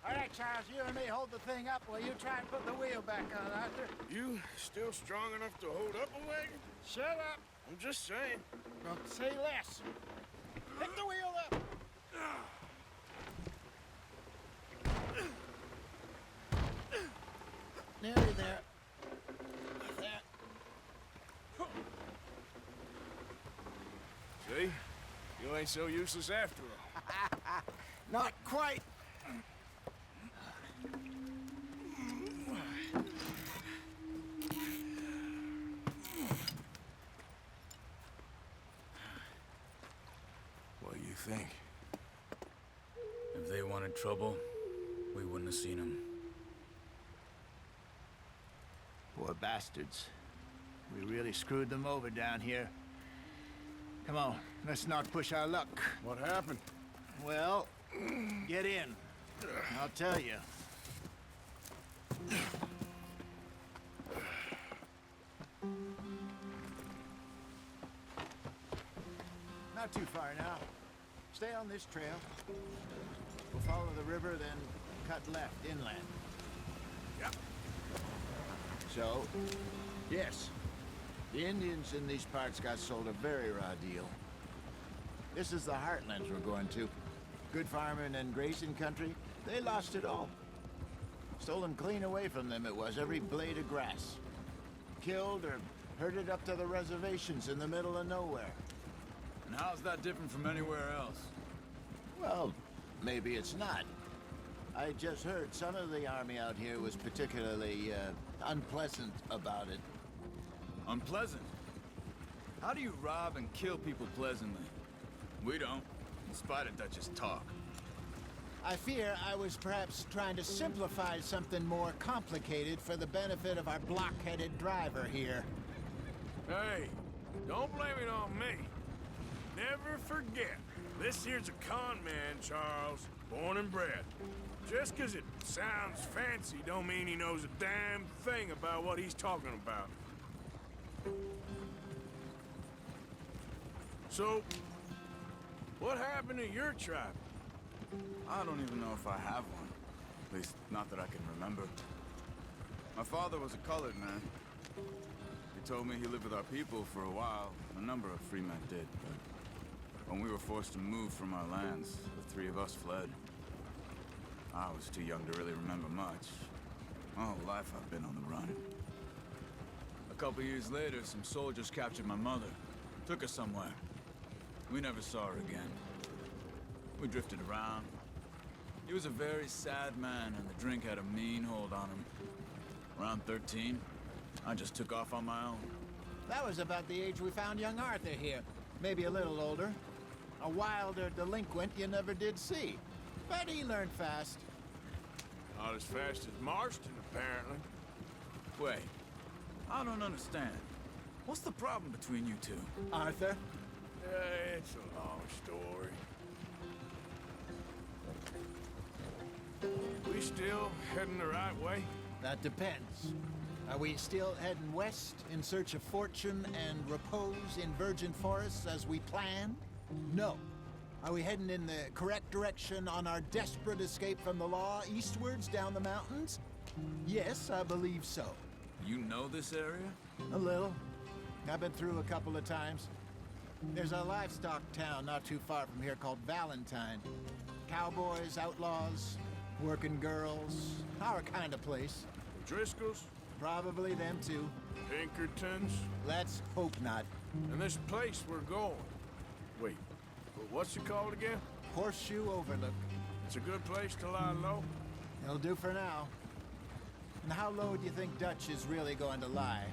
All right, Charles, you and me hold the thing up while you try and put the wheel back on, Arthur. You still strong enough to hold up a wagon? Shut up. I'm just saying. Well, say less. Pick the wheel up. Nearly there. There. See? You ain't so useless after all. Not quite. What do you think? If they wanted trouble, we wouldn't have seen them. Poor bastards. We really screwed them over down here. Come on, let's not push our luck. What happened? Well, get in. I'll tell you. Not too far now. Stay on this trail. We'll follow the river, then cut left inland. Yep. So, yes, the Indians in these parts got sold a very raw deal. This is the heartlands we're going to. Good farming and grazing country, they lost it all. Stolen clean away from them it was, every blade of grass. Killed or herded up to the reservations in the middle of nowhere. And how's that different from anywhere else? Well, maybe it's not. I just heard some of the army out here was particularly, unpleasant about it. Unpleasant? How do you rob and kill people pleasantly? We don't, in spite of Dutch's talk. I fear I was perhaps trying to simplify something more complicated for the benefit of our block-headed driver here. Hey, don't blame it on me. Never forget, this here's a con man, Charles, born and bred. Just 'cause it sounds fancy don't mean he knows a damn thing about what he's talking about. So, what happened to your tribe? I don't even know if I have one. At least, not that I can remember. My father was a colored man. He told me he lived with our people for a while. A number of free men did, but when we were forced to move from our lands, the three of us fled. I was too young to really remember much. My whole life I've been on the run. A couple years later, some soldiers captured my mother. Took her somewhere. We never saw her again. We drifted around. He was a very sad man, and the drink had a mean hold on him. Around 13, I just took off on my own. That was about the age we found young Arthur here. Maybe a little older. A wilder delinquent you never did see. But he learned fast. Not as fast as Marston, apparently. Wait, I don't understand. What's the problem between you two? Arthur? It's a long story. We still heading the right way? That depends. Are we still heading west in search of fortune and repose in virgin forests as we planned? No. Are we heading in the correct direction on our desperate escape from the law eastwards down the mountains? Yes, I believe so. You know this area? A little. I've been through a couple of times. There's a livestock town not too far from here called Valentine. Cowboys, outlaws, working girls, our kind of place. Driscolls? Probably them too. Pinkertons? Let's hope not. And this place we're going. Wait, what's it called again? Horseshoe Overlook. It's a good place to lie low? It'll do for now. And how low do you think Dutch is really going to lie?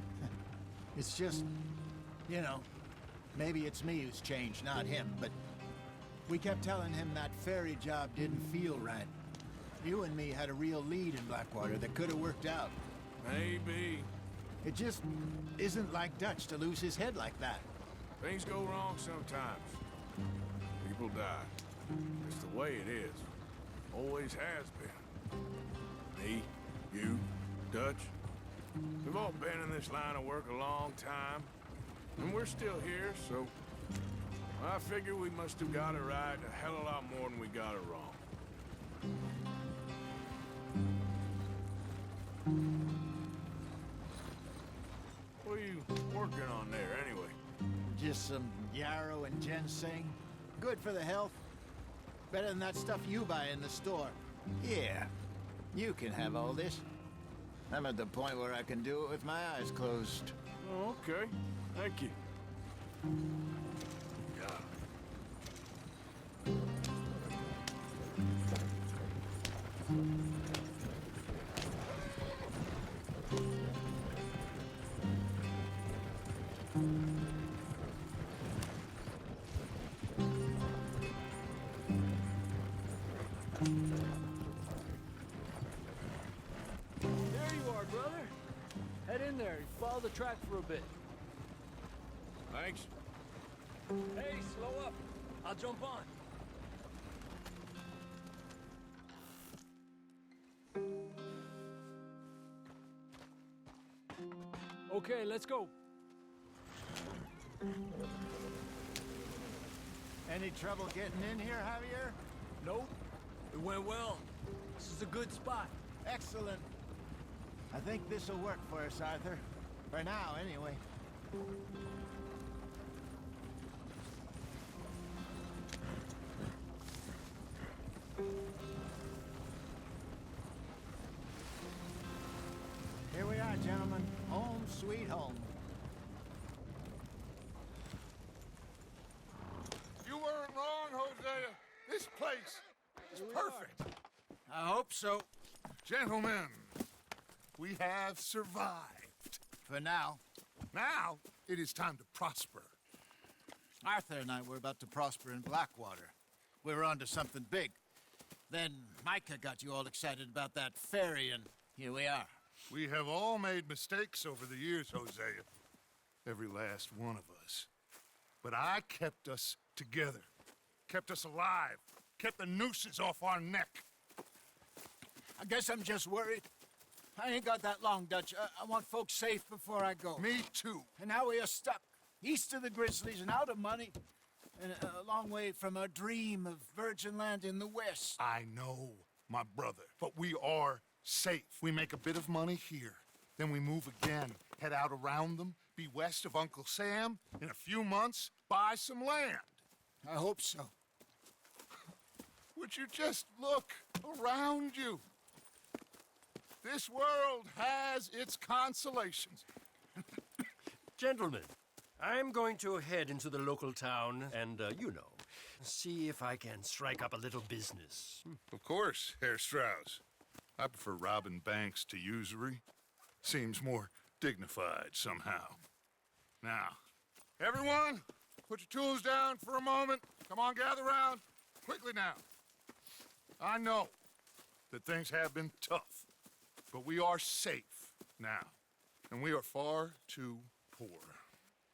It's just, you know, maybe it's me who's changed, not him, but we kept telling him that ferry job didn't feel right. You and me had a real lead in Blackwater that could have worked out. Maybe. It just isn't like Dutch to lose his head like that. Things go wrong sometimes. People die. It's the way it is. Always has been. Me, you, Dutch. We've all been in this line of work a long time. And we're still here, so... I figure we must have got it right a hell of a lot more than we got it wrong. What are you working on there, anyway? Just some yarrow and ginseng. Good for the health. Better than that stuff you buy in the store. Yeah, you can have all this. I'm at the point where I can do it with my eyes closed. Oh, okay. Thank you. There you are, brother. Head in there. Follow the track for a bit. Thanks. Hey, slow up. I'll jump on. Okay, let's go. Any trouble getting in here, Javier? Nope. It went well. This is a good spot. Excellent. I think this'll work for us, Arthur. For now, anyway. Here we are, gentlemen. Home sweet home. You weren't wrong, Hosea. This place is perfect. I hope so. Gentlemen, we have survived. For now. Now, it is time to prosper. Arthur and I were about to prosper in Blackwater. We were onto something big. Then Micah got you all excited about that ferry, and here we are. We have all made mistakes over the years, Hosea. Every last one of us. But I kept us together. Kept us alive. Kept the nooses off our neck. I guess I'm just worried. I ain't got that long, Dutch. I want folks safe before I go. Me too. And now we are stuck. East of the Grizzlies and out of money. and a long way from our dream of virgin land in the west. I know, my brother, but we are safe. We make a bit of money here, then we move again, head out around them, be west of Uncle Sam, in a few months, buy some land. I hope so. Would you just look around you? This world has its consolations. Gentlemen, I'm going to head into the local town and, see if I can strike up a little business. Of course, Herr Strauss. I prefer robbing banks to usury. Seems more dignified somehow. Now, everyone, put your tools down for a moment. Come on, gather round. Quickly now. I know that things have been tough, but we are safe now, and we are far too poor.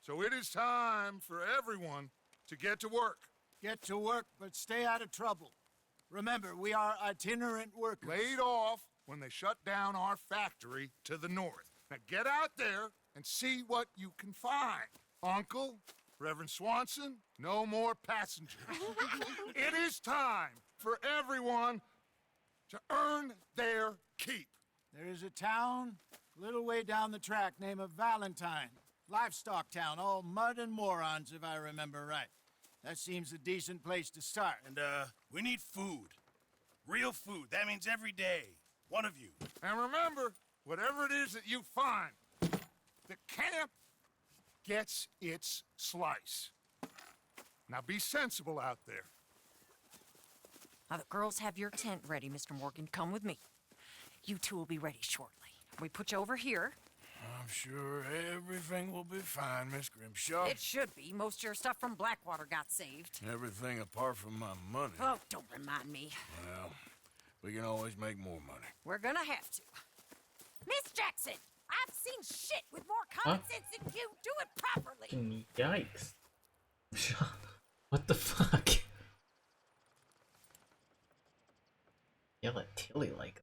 So it is time for everyone to get to work. Get to work, but stay out of trouble. Remember, we are itinerant workers. Laid off when they shut down our factory to the north. Now get out there and see what you can find. Uncle, Reverend Swanson, no more passengers. It is time for everyone to earn their keep. There is a town a little way down the track named Valentine. Livestock town, all mud and morons, if I remember right. That seems a decent place to start. And, we need food. Real food. That means every day. One of you. And remember, whatever it is that you find, the camp gets its slice. Now be sensible out there. Now, the girls have your tent ready, Mr. Morgan. Come with me. You two will be ready shortly. We put you over here. I'm sure everything will be fine, Miss Grimshaw. It should be. Most of your stuff from Blackwater got saved. Everything apart from my money. Oh, don't remind me. Well, we can always make more money. We're gonna have to. Miss Jackson, I've seen shit with more common sense than you. Do it properly. Yikes. What the fuck? Yell at Tilly like.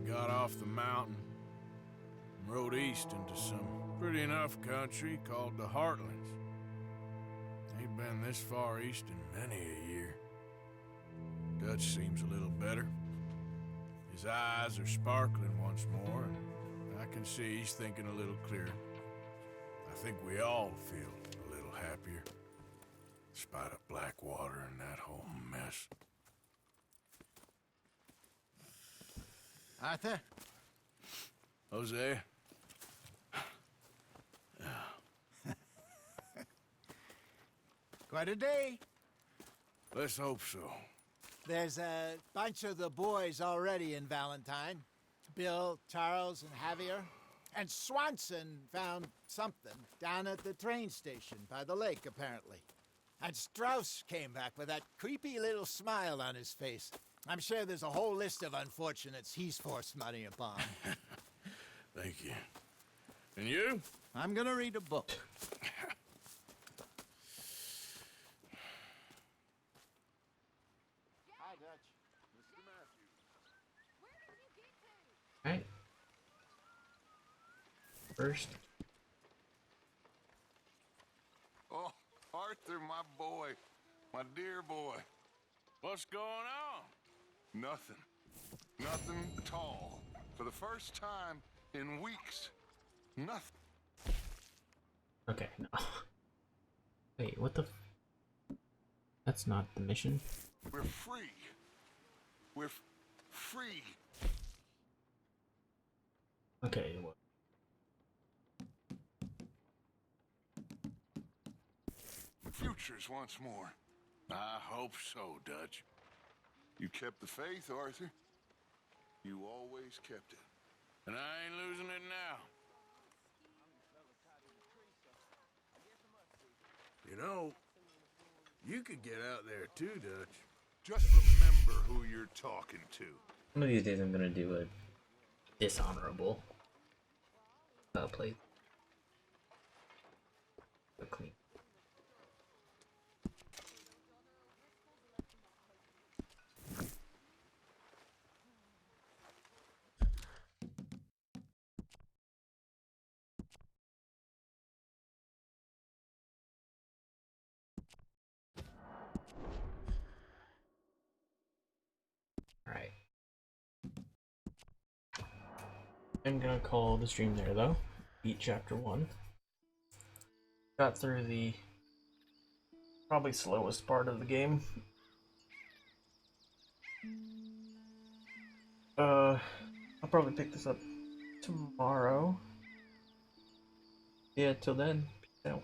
Got off the mountain and rode east into some pretty enough country called the Heartlands. Ain't been this far east in many a year. Dutch seems a little better. His eyes are sparkling once more, and I can see he's thinking a little clearer. I think we all feel a little happier, in spite of Blackwater and that whole mess. Arthur? Jose? Quite a day. Let's hope so. There's a bunch of the boys already in Valentine. Bill, Charles, and Javier. And Swanson found something down at the train station by the lake, apparently. And Strauss came back with that creepy little smile on his face. I'm sure there's a whole list of unfortunates he's forced money upon. Thank you. And you? I'm gonna read a book. Hi, Dutch. Mr. Matthews. Alright. First. Oh, Arthur, my boy. My dear boy. What's going on? Nothing. Nothing at all. For the first time in weeks. Nothing. Okay, no. Wait, what the That's not the mission. We're free. We're free. Okay, well. Futures once more. I hope so, Dutch. You kept the faith, Arthur. You always kept it. And I ain't losing it now. You know, you could get out there too, Dutch. Just remember who you're talking to. One of these days I'm gonna do a dishonorable play. Clean. Alright. I'm gonna call the stream there though. Beat chapter 1. Got through the probably slowest part of the game. I'll probably pick this up tomorrow. Yeah, till then, peace out.